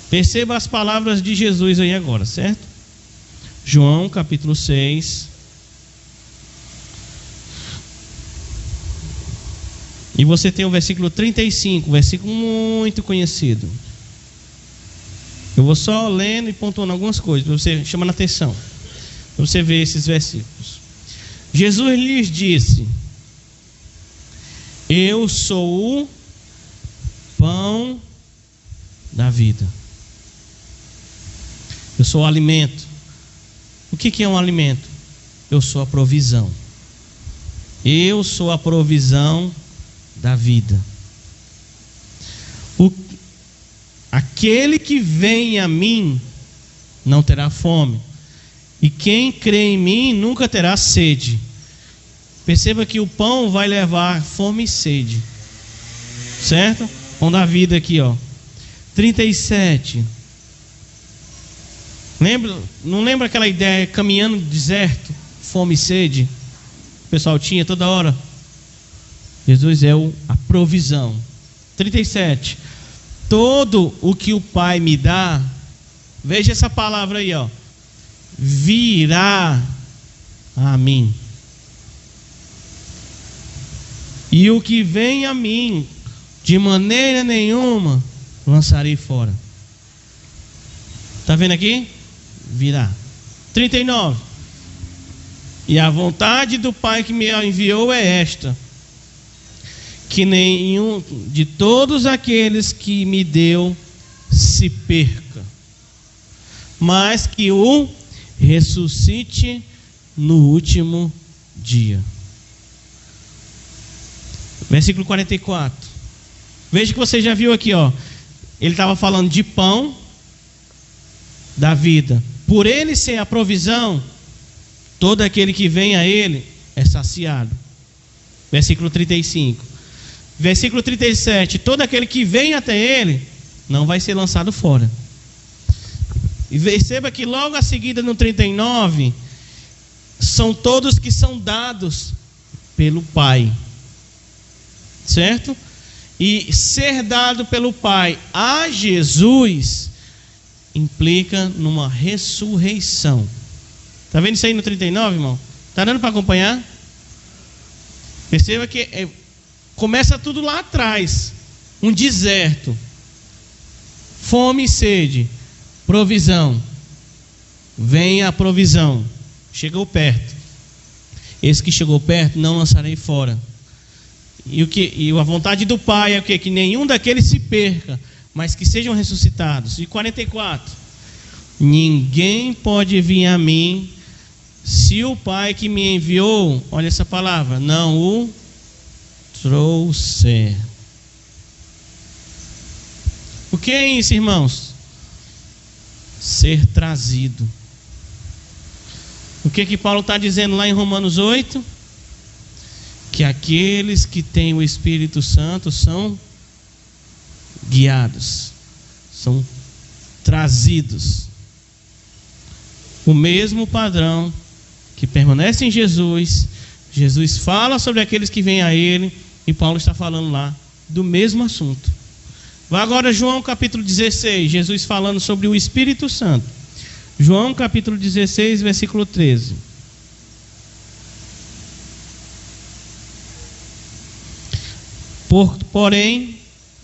Perceba as palavras de Jesus aí agora, certo? João, capítulo 6. E você tem o versículo 35, versículo muito conhecido. Eu vou só lendo e pontuando algumas coisas, para você chamar a atenção, para você ver esses versículos. Jesus lhes disse: eu sou o pão da vida. Eu sou o alimento. O que é um alimento? Eu sou a provisão. Eu sou a provisão da vida. Aquele que vem a mim não terá fome, e quem crê em mim nunca terá sede. Perceba que o pão vai levar fome e sede, certo? Pão da vida aqui, ó. 37. Não lembra aquela ideia, caminhando no deserto, fome e sede? pessoal tinha toda hora. Jesus é a provisão. 37. Todo o que o Pai me dá, veja essa palavra aí, ó, virá a mim. E o que vem a mim, de maneira nenhuma lançarei fora. Está vendo aqui? Virá. 39. E a vontade do Pai que me enviou é esta: que nenhum de todos aqueles que me deu se perca, mas que o ressuscite no último dia. Versículo 44. Veja que você já viu aqui, ó. Ele estava falando de pão da vida. Por ele ser a provisão, todo aquele que vem a ele é saciado. Versículo 35. Versículo 37. Todo aquele que vem até ele não vai ser lançado fora. E perceba que logo a seguida no 39, são todos que são dados pelo Pai. Certo? E ser dado pelo Pai a Jesus implica numa ressurreição. Está vendo isso aí no 39, irmão? Está dando para acompanhar? Perceba que começa tudo lá atrás. Um deserto, fome e sede, provisão. Vem a provisão. Chegou perto. Esse que chegou perto não lançarei fora. E a vontade do Pai é o quê? Que nenhum daqueles se perca, mas que sejam ressuscitados. E 44. Ninguém pode vir a mim se o Pai que me enviou, olha essa palavra, não o trouxer. O que é isso, irmãos? Ser trazido. O que Paulo está dizendo lá em Romanos 8? Que aqueles que têm o Espírito Santo são guiados, são trazidos. O mesmo padrão que permanece em Jesus. Jesus fala sobre aqueles que vêm a Ele, e Paulo está falando lá do mesmo assunto. Vai agora João capítulo 16, Jesus falando sobre o Espírito Santo. João capítulo 16, versículo 13. Porém,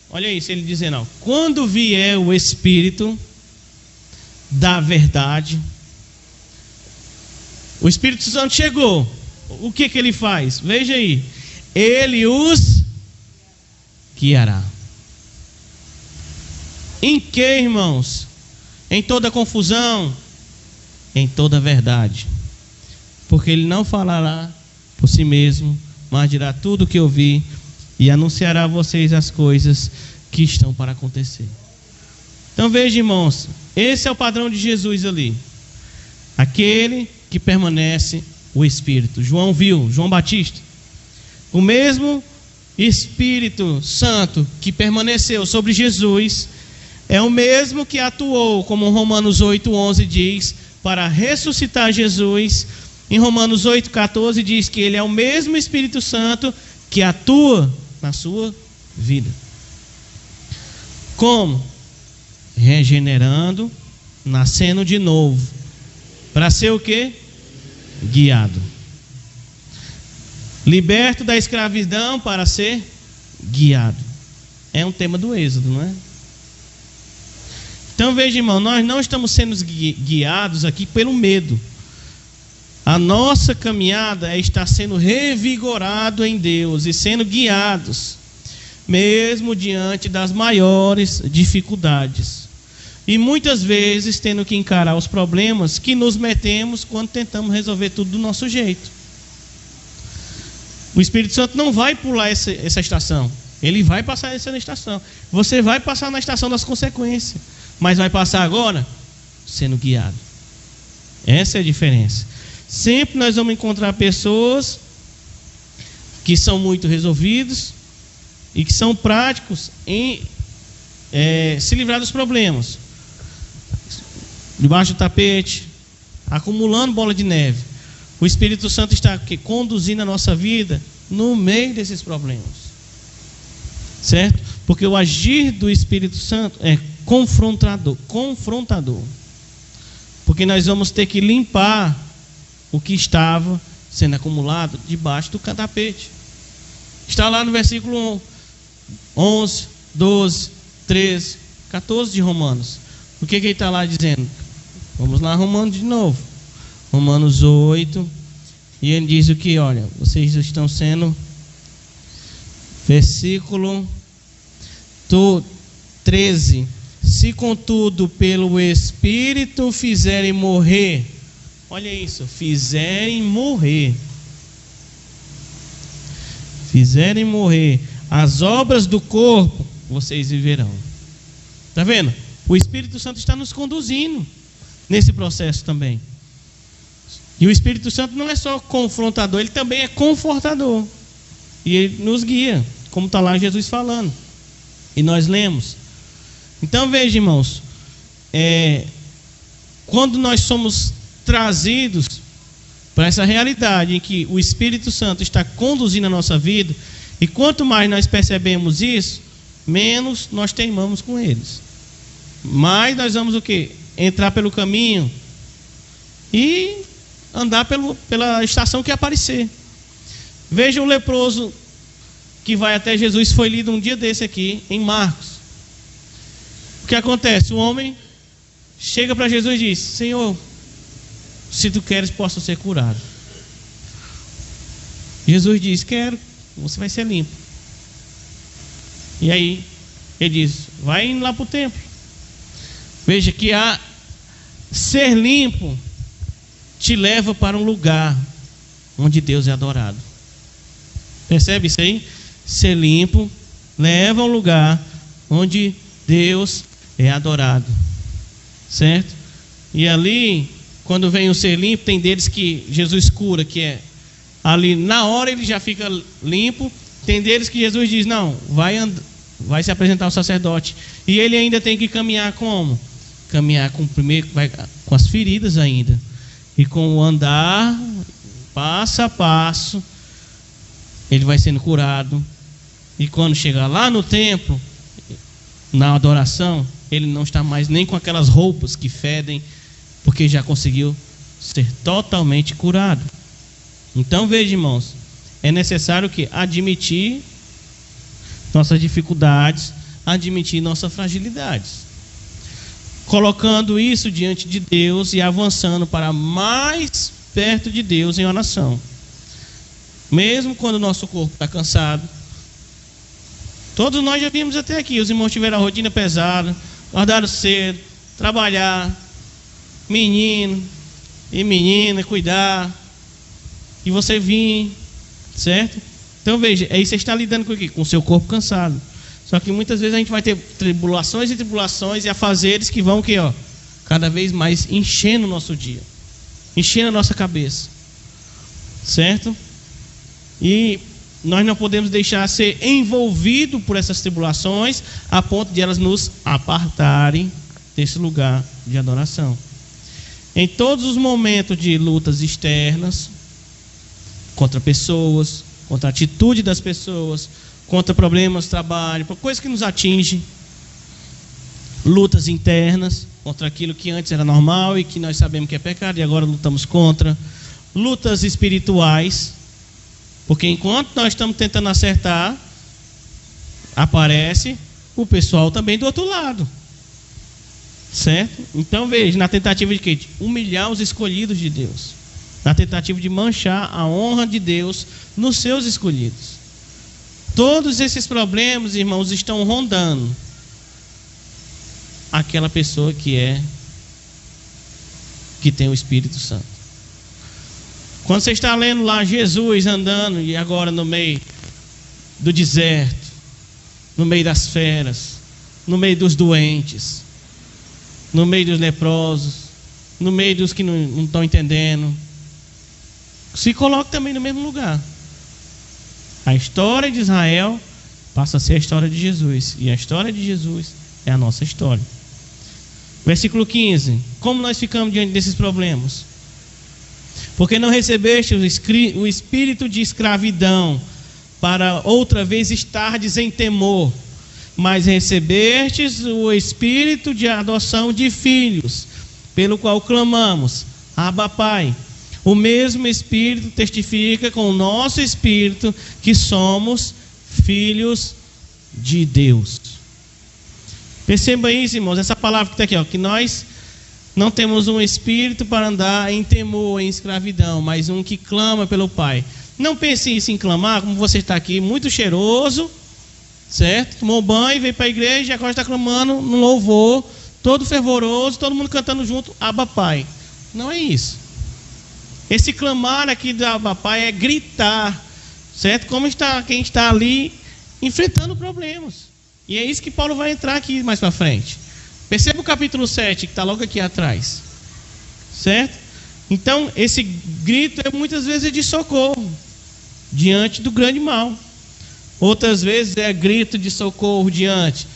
olha isso, ele dizendo, quando vier o Espírito da verdade, o Espírito Santo chegou, o que ele faz? Veja aí, ele os guiará. Em que, irmãos? Em toda confusão, em toda verdade, porque ele não falará por si mesmo, mas dirá tudo o que ouvi e anunciará a vocês as coisas que estão para acontecer. Então veja, irmãos, esse é o padrão de Jesus ali. Aquele que permanece o Espírito. João viu, João Batista. O mesmo Espírito Santo que permaneceu sobre Jesus é o mesmo que atuou, como Romanos 8:11 diz, para ressuscitar Jesus. Em Romanos 8:14 diz que ele é o mesmo Espírito Santo que atua na sua vida. Como? Regenerando, nascendo de novo. Para ser o quê? Guiado. Liberto da escravidão para ser guiado. É um tema do Êxodo, não é? Então veja, irmão, nós não estamos sendo guiados aqui pelo medo. A nossa caminhada é estar sendo revigorado em Deus e sendo guiados, mesmo diante das maiores dificuldades. E muitas vezes tendo que encarar os problemas que nos metemos quando tentamos resolver tudo do nosso jeito. O Espírito Santo não vai pular essa estação. Ele vai passar essa estação. Você vai passar na estação das consequências, mas vai passar agora sendo guiado. Essa é a diferença. Sempre nós vamos encontrar pessoas que são muito resolvidos e que são práticos em se livrar dos problemas, debaixo do tapete, acumulando bola de neve. O Espírito Santo está aqui, conduzindo a nossa vida no meio desses problemas. Certo? Porque o agir do Espírito Santo é confrontador. Porque nós vamos ter que limpar o que estava sendo acumulado debaixo do tapete. Está lá no versículo 11, 12, 13, 14 de Romanos. O que ele está lá dizendo? Vamos lá, Romanos de novo. Romanos 8. E ele diz o que? Olha, vocês estão sendo... Versículo 13. Se contudo pelo Espírito fizerem morrer, olha isso, fizerem morrer as obras do corpo, vocês viverão. Está vendo? O Espírito Santo está nos conduzindo nesse processo também. E o Espírito Santo não é só confrontador, ele também é confortador. E ele nos guia, como está lá Jesus falando. E nós lemos. Então veja, irmãos, quando nós somos trazidos para essa realidade em que o Espírito Santo está conduzindo a nossa vida, e quanto mais nós percebemos isso, menos nós teimamos com eles. Mais nós vamos o quê? Entrar pelo caminho e andar pela estação que aparecer. Veja o leproso que vai até Jesus, foi lido um dia desse aqui em Marcos. O que acontece? O homem chega para Jesus e diz: Senhor, se tu queres, posso ser curado. Jesus diz: quero, você vai ser limpo. E aí ele diz: vai indo lá para o templo. Veja que ser limpo te leva para um lugar onde Deus é adorado. Percebe isso aí? Ser limpo leva a um lugar onde Deus é adorado. Certo? E ali, quando vem o ser limpo, tem deles que Jesus cura, que é ali na hora ele já fica limpo. Tem deles que Jesus diz: não, vai se apresentar ao sacerdote. E ele ainda tem que caminhar como? Caminhar com as feridas ainda. E com o andar, passo a passo, ele vai sendo curado. E quando chegar lá no templo, na adoração, ele não está mais nem com aquelas roupas que fedem, porque já conseguiu ser totalmente curado. Então veja, irmãos, é necessário que admitir nossas dificuldades, admitir nossas fragilidades, colocando isso diante de Deus e avançando para mais perto de Deus em oração. Mesmo quando o nosso corpo está cansado. Todos nós já vimos até aqui. Os irmãos tiveram a rotina pesada, acordaram cedo, trabalhar, menino e menina, cuidar, e você vir, certo? Então veja, aí você está lidando com o quê? Com o seu corpo cansado. Só que muitas vezes a gente vai ter tribulações e afazeres que vão cada vez mais enchendo o nosso dia, enchendo a nossa cabeça, certo? E nós não podemos deixar ser envolvido por essas tribulações a ponto de elas nos apartarem desse lugar de adoração. Em todos os momentos de lutas externas, contra pessoas, contra a atitude das pessoas, contra problemas de trabalho, por coisas que nos atingem, lutas internas, contra aquilo que antes era normal e que nós sabemos que é pecado e agora lutamos contra, lutas espirituais, porque enquanto nós estamos tentando acertar, aparece o pessoal também do outro lado, certo? Então veja, na tentativa de quê? De humilhar os escolhidos de Deus, na tentativa de manchar a honra de Deus nos seus escolhidos. Todos esses problemas, irmãos, estão rondando aquela pessoa que tem o Espírito Santo. Quando você está lendo lá Jesus andando, e agora no meio do deserto, no meio das feras, no meio dos doentes, no meio dos leprosos, no meio dos que não estão entendendo, se coloque também no mesmo lugar. A história de Israel passa a ser a história de Jesus, e a história de Jesus é a nossa história. Versículo 15: como nós ficamos diante desses problemas? Porque não recebeste o espírito de escravidão, para outra vez estardes em temor, mas recebestes o espírito de adoção de filhos, pelo qual clamamos, Abba, Pai. O mesmo Espírito testifica com o nosso espírito que somos filhos de Deus. Perceba isso, irmãos, essa palavra que está aqui, ó, que nós não temos um espírito para andar em temor, em escravidão, mas um que clama pelo Pai. Não pense isso em clamar, como você está aqui, muito cheiroso, certo? Tomou banho, veio para a igreja e agora está clamando no louvor, todo fervoroso, todo mundo cantando junto, Abba, Pai. Não é isso. Esse clamar aqui do Abba, Pai é gritar, certo? Como está quem está ali enfrentando problemas. E é isso que Paulo vai entrar aqui mais para frente. Perceba o capítulo 7, que está logo aqui atrás, certo? Então, esse grito é muitas vezes de socorro diante do grande mal. Outras vezes é grito de socorro diante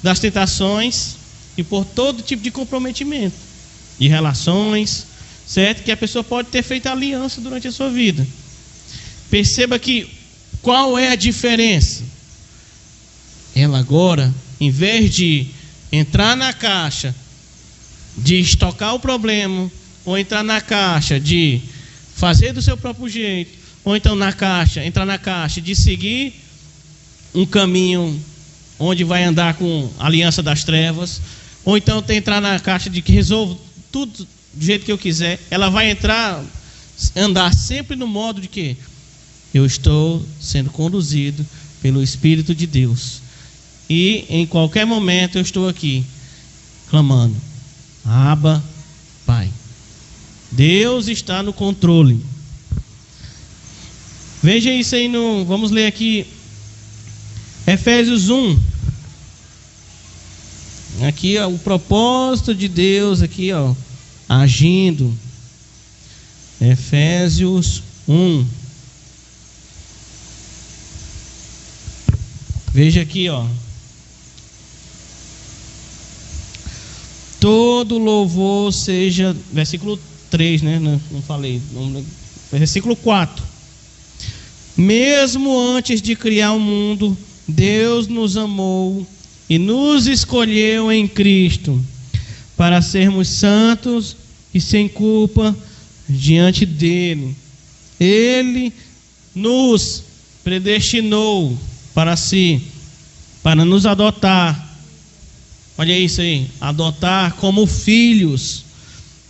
das tentações e por todo tipo de comprometimento de relações, certo? Que a pessoa pode ter feito aliança durante a sua vida. Perceba que qual é a diferença? Ela agora, em vez de entrar na caixa de estocar o problema, ou entrar na caixa de fazer do seu próprio jeito, ou então entrar na caixa de seguir um caminho onde vai andar com a aliança das trevas, ou então entrar na caixa de que resolvo tudo do jeito que eu quiser, ela vai andar sempre no modo de que eu estou sendo conduzido pelo Espírito de Deus. E em qualquer momento eu estou aqui clamando, Abba, Pai. Deus está no controle. Veja isso aí vamos ler aqui Efésios 1. Aqui ó, o propósito de Deus aqui, ó, agindo. Efésios 1. Veja aqui, ó. Todo louvor seja, versículo 3, né? Não falei. Versículo 4. Mesmo antes de criar o mundo, Deus nos amou e nos escolheu em Cristo para sermos santos e sem culpa diante dele. Ele nos predestinou para si, para nos adotar. Olha isso aí, adotar como filhos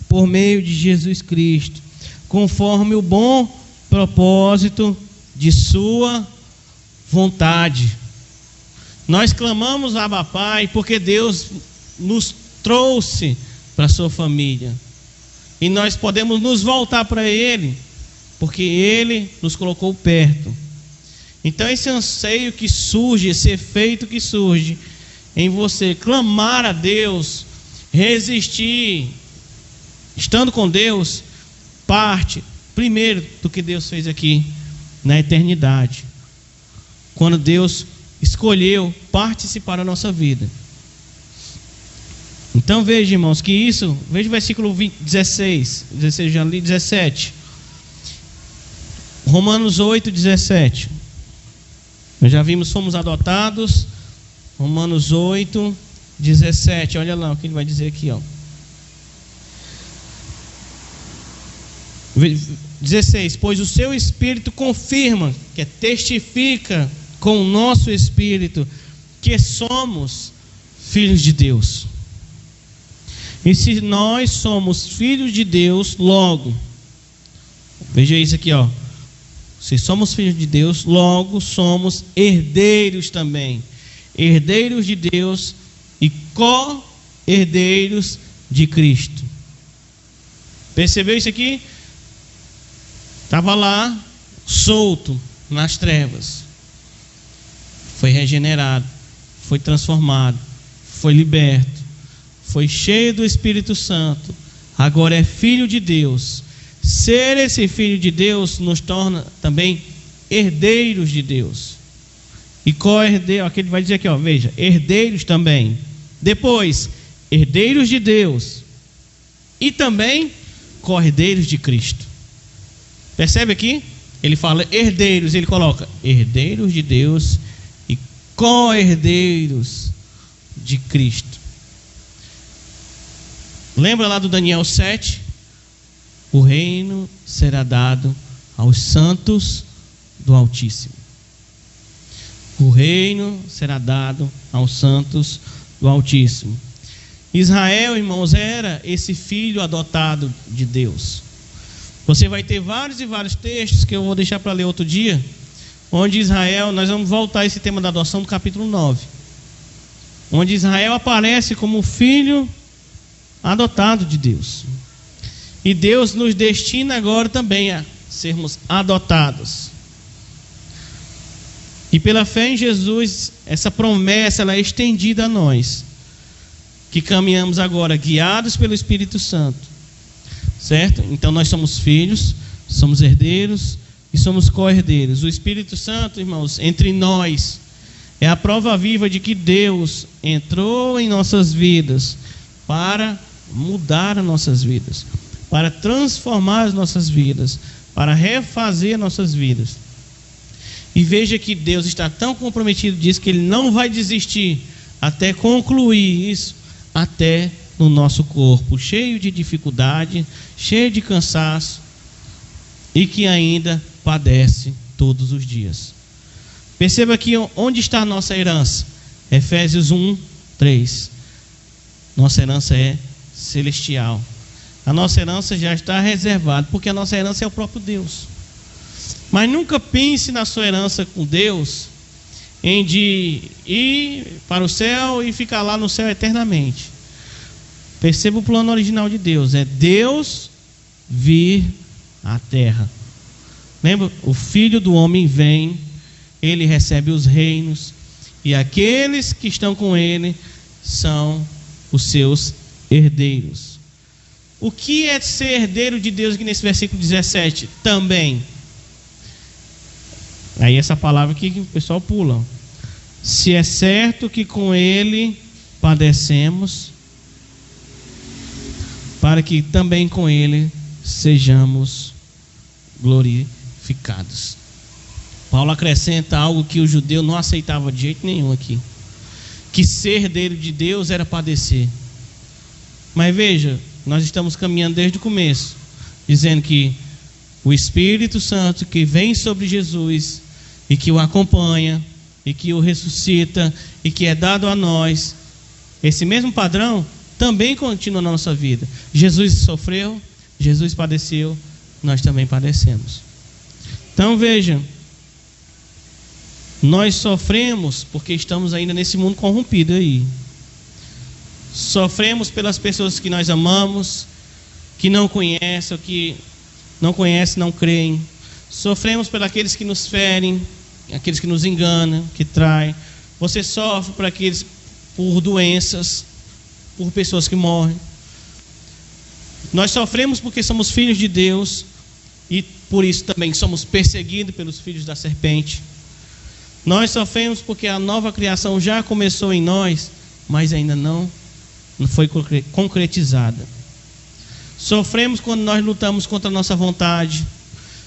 por meio de Jesus Cristo, conforme o bom propósito de sua vontade. Nós clamamos Abba, Pai, porque Deus nos trouxe para a sua família. E nós podemos nos voltar para Ele, porque Ele nos colocou perto. Então esse anseio que surge, esse efeito que surge em você clamar a Deus, resistir, estando com Deus, parte primeiro do que Deus fez aqui na eternidade, quando Deus escolheu participar da nossa vida. Então veja, irmãos, que isso, veja o versículo 16 já li, 17, Romanos 8, 17. Nós já vimos, fomos adotados. Romanos 8, 17. Olha lá o que ele vai dizer aqui, ó. 16. Pois o seu Espírito confirma, que testifica com o nosso Espírito, que somos filhos de Deus. E se nós somos filhos de Deus, logo, veja isso aqui, ó. Se somos filhos de Deus, logo somos herdeiros também. Herdeiros de Deus e co-herdeiros de Cristo. Percebeu isso aqui? Estava lá, solto nas trevas. Foi regenerado, foi transformado, foi liberto, foi cheio do Espírito Santo. Agora é filho de Deus. Ser esse filho de Deus nos torna também herdeiros de Deus. E co-herdeiro, aqui ele vai dizer aqui, ó, veja, herdeiros também. Depois, herdeiros de Deus. E também co-herdeiros de Cristo. Percebe aqui? Ele fala herdeiros, ele coloca herdeiros de Deus e co-herdeiros de Cristo. Lembra lá do Daniel 7? O reino será dado aos santos do Altíssimo. O reino será dado aos santos do Altíssimo. Israel, irmãos, era esse filho adotado de Deus. Você vai ter vários e vários textos que eu vou deixar para ler outro dia, onde Israel, nós vamos voltar a esse tema da adoção no capítulo 9, onde Israel aparece como filho adotado de Deus. E Deus nos destina agora também a sermos adotados. E pela fé em Jesus, essa promessa ela é estendida a nós, que caminhamos agora guiados pelo Espírito Santo. Certo? Então nós somos filhos, somos herdeiros e somos co-herdeiros. O Espírito Santo, irmãos, entre nós, é a prova viva de que Deus entrou em nossas vidas para mudar as nossas vidas, para transformar as nossas vidas, para refazer nossas vidas. E veja que Deus está tão comprometido disso que Ele não vai desistir até concluir isso, até no nosso corpo, cheio de dificuldade, cheio de cansaço e que ainda padece todos os dias. Perceba aqui onde está a nossa herança. Efésios 1, 3. Nossa herança é celestial. A nossa herança já está reservada, porque a nossa herança é o próprio Deus. Mas nunca pense na sua herança com Deus em de ir para o céu e ficar lá no céu eternamente. Perceba o plano original de Deus, é Deus vir à terra. Lembra? O Filho do Homem vem, ele recebe os reinos, e aqueles que estão com ele são os seus herdeiros. O que é ser herdeiro de Deus aqui nesse versículo 17? Também. Aí essa palavra aqui que o pessoal pula. Se é certo que com ele padecemos, para que também com ele sejamos glorificados. Paulo acrescenta algo que o judeu não aceitava de jeito nenhum aqui, que ser herdeiro de Deus era padecer. Mas veja, nós estamos caminhando desde o começo, dizendo que o Espírito Santo que vem sobre Jesus e que o acompanha e que o ressuscita e que é dado a nós, esse mesmo padrão também continua na nossa vida. Jesus sofreu, Jesus padeceu, nós também padecemos. Então veja, nós sofremos porque estamos ainda nesse mundo corrompido aí. Sofremos pelas pessoas que nós amamos, que não conhecem, ou que não conhecem, não creem. Sofremos por aqueles que nos ferem, aqueles que nos enganam, que traem. Você sofre por doenças, por pessoas que morrem. Nós sofremos porque somos filhos de Deus e por isso também somos perseguidos pelos filhos da serpente. Nós sofremos porque a nova criação já começou em nós, mas ainda não foi concretizada. Sofremos quando nós lutamos contra a nossa vontade.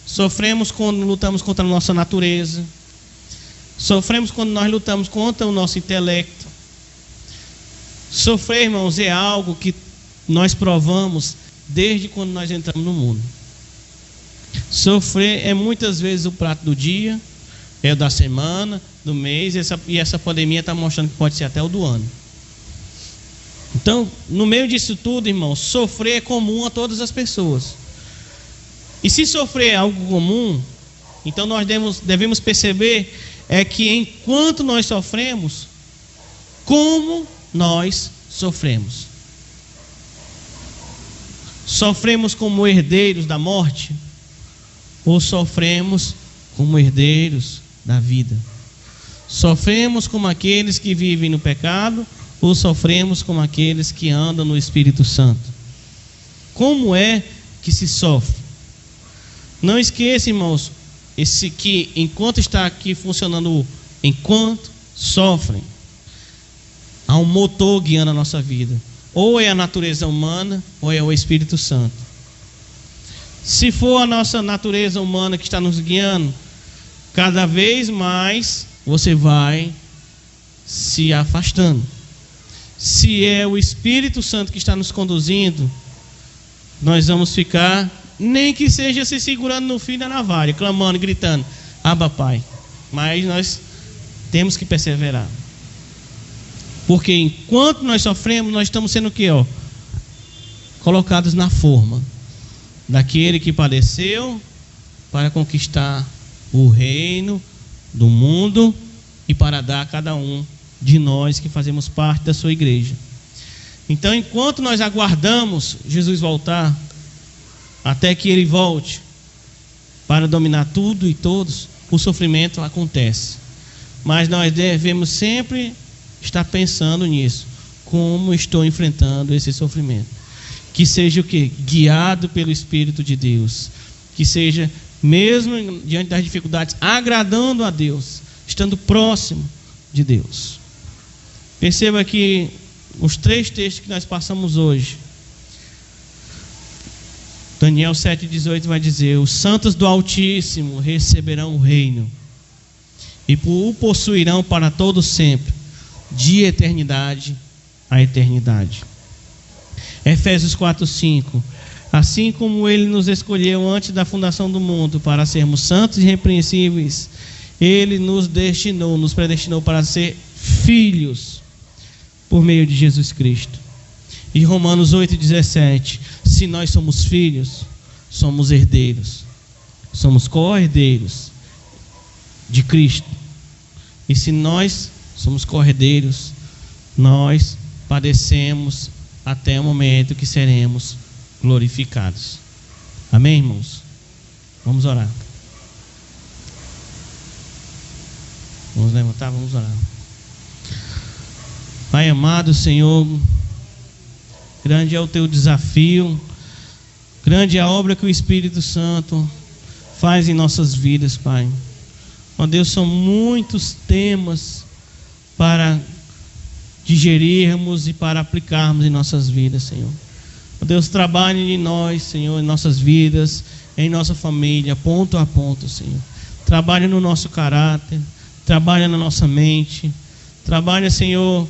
Sofremos quando lutamos contra a nossa natureza. Sofremos quando nós lutamos contra o nosso intelecto. Sofrer, irmãos, é algo que nós provamos desde quando nós entramos no mundo. Sofrer é muitas vezes o prato do dia, é o da semana, do mês, e essa pandemia está mostrando que pode ser até o do ano. Então, no meio disso tudo, irmãos, sofrer é comum a todas as pessoas. E se sofrer é algo comum, então nós devemos perceber que enquanto nós sofremos, como nós sofremos. Sofremos como herdeiros da morte ou sofremos como herdeiros da vida? Sofremos como aqueles que vivem no pecado ou sofremos como aqueles que andam no Espírito Santo? Como é que se sofre? Não esqueça, irmãos, que enquanto está aqui funcionando, enquanto sofrem, há um motor guiando a nossa vida. Ou é a natureza humana, ou é o Espírito Santo. Se for a nossa natureza humana que está nos guiando, cada vez mais você vai se afastando. Se é o Espírito Santo que está nos conduzindo, nós vamos ficar, nem que seja se segurando no fio da navalha, clamando, gritando, Abba Pai. Mas nós temos que perseverar. Porque enquanto nós sofremos, nós estamos sendo o quê? Colocados na forma daquele que padeceu para conquistar o reino do mundo e para dar a cada um de nós que fazemos parte da sua igreja. Então, enquanto nós aguardamos Jesus voltar, até que Ele volte para dominar tudo e todos, o sofrimento acontece. Mas nós devemos sempre estar pensando nisso. Como estou enfrentando esse sofrimento? Que seja o quê? Guiado pelo Espírito de Deus. Que seja, mesmo diante das dificuldades, agradando a Deus, estando próximo de Deus. Perceba que os 3 textos que nós passamos hoje, Daniel 7,18 vai dizer: os santos do Altíssimo receberão o reino e o possuirão para todo sempre, de eternidade a eternidade. Efésios 4,5: assim como Ele nos escolheu antes da fundação do mundo para sermos santos e irrepreensíveis, Ele nos predestinou para ser filhos por meio de Jesus Cristo. E Romanos 8,17: se nós somos filhos, somos herdeiros, somos co-herdeiros de Cristo. E se nós somos co-herdeiros, nós padecemos até o momento que seremos glorificados. Amém, irmãos? Vamos orar. Vamos levantar, vamos orar. Pai amado, Senhor, grande é o teu desafio, grande é a obra que o Espírito Santo faz em nossas vidas, Pai. Ó Deus, são muitos temas para digerirmos e para aplicarmos em nossas vidas, Senhor. Ó Deus, trabalhe em nós, Senhor, em nossas vidas, em nossa família, ponto a ponto, Senhor. Trabalhe no nosso caráter, trabalhe na nossa mente, trabalhe, Senhor,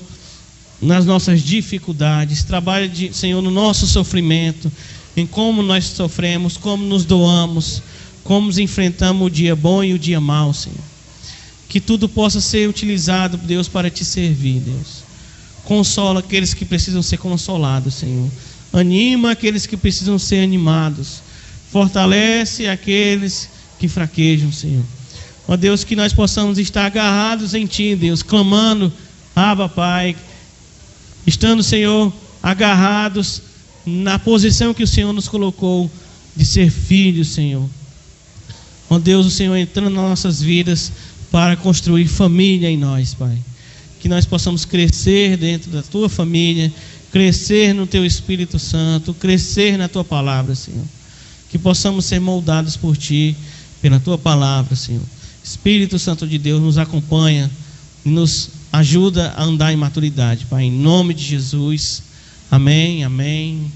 nas nossas dificuldades, trabalhe, Senhor, no nosso sofrimento, em como nós sofremos, como nos doamos, como enfrentamos o dia bom e o dia mau, Senhor. Que tudo possa ser utilizado, Deus, para te servir, Deus. Consola aqueles que precisam ser consolados, Senhor. Anima aqueles que precisam ser animados. Fortalece aqueles que fraquejam, Senhor. Ó Deus, que nós possamos estar agarrados em Ti, Deus, clamando, Abba, Pai, estando, Senhor, agarrados na posição que o Senhor nos colocou de ser filhos, Senhor. Ó Deus, o Senhor entrando nas nossas vidas para construir família em nós, Pai. Que nós possamos crescer dentro da Tua família, crescer no Teu Espírito Santo, crescer na Tua palavra, Senhor. Que possamos ser moldados por Ti, pela Tua palavra, Senhor. Espírito Santo de Deus, nos acompanha e nos ajuda a andar em maturidade, Pai, em nome de Jesus. Amém, amém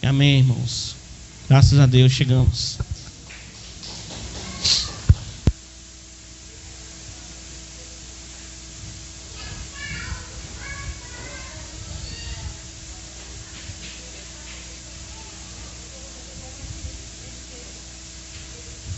e amém, irmãos. Graças a Deus chegamos.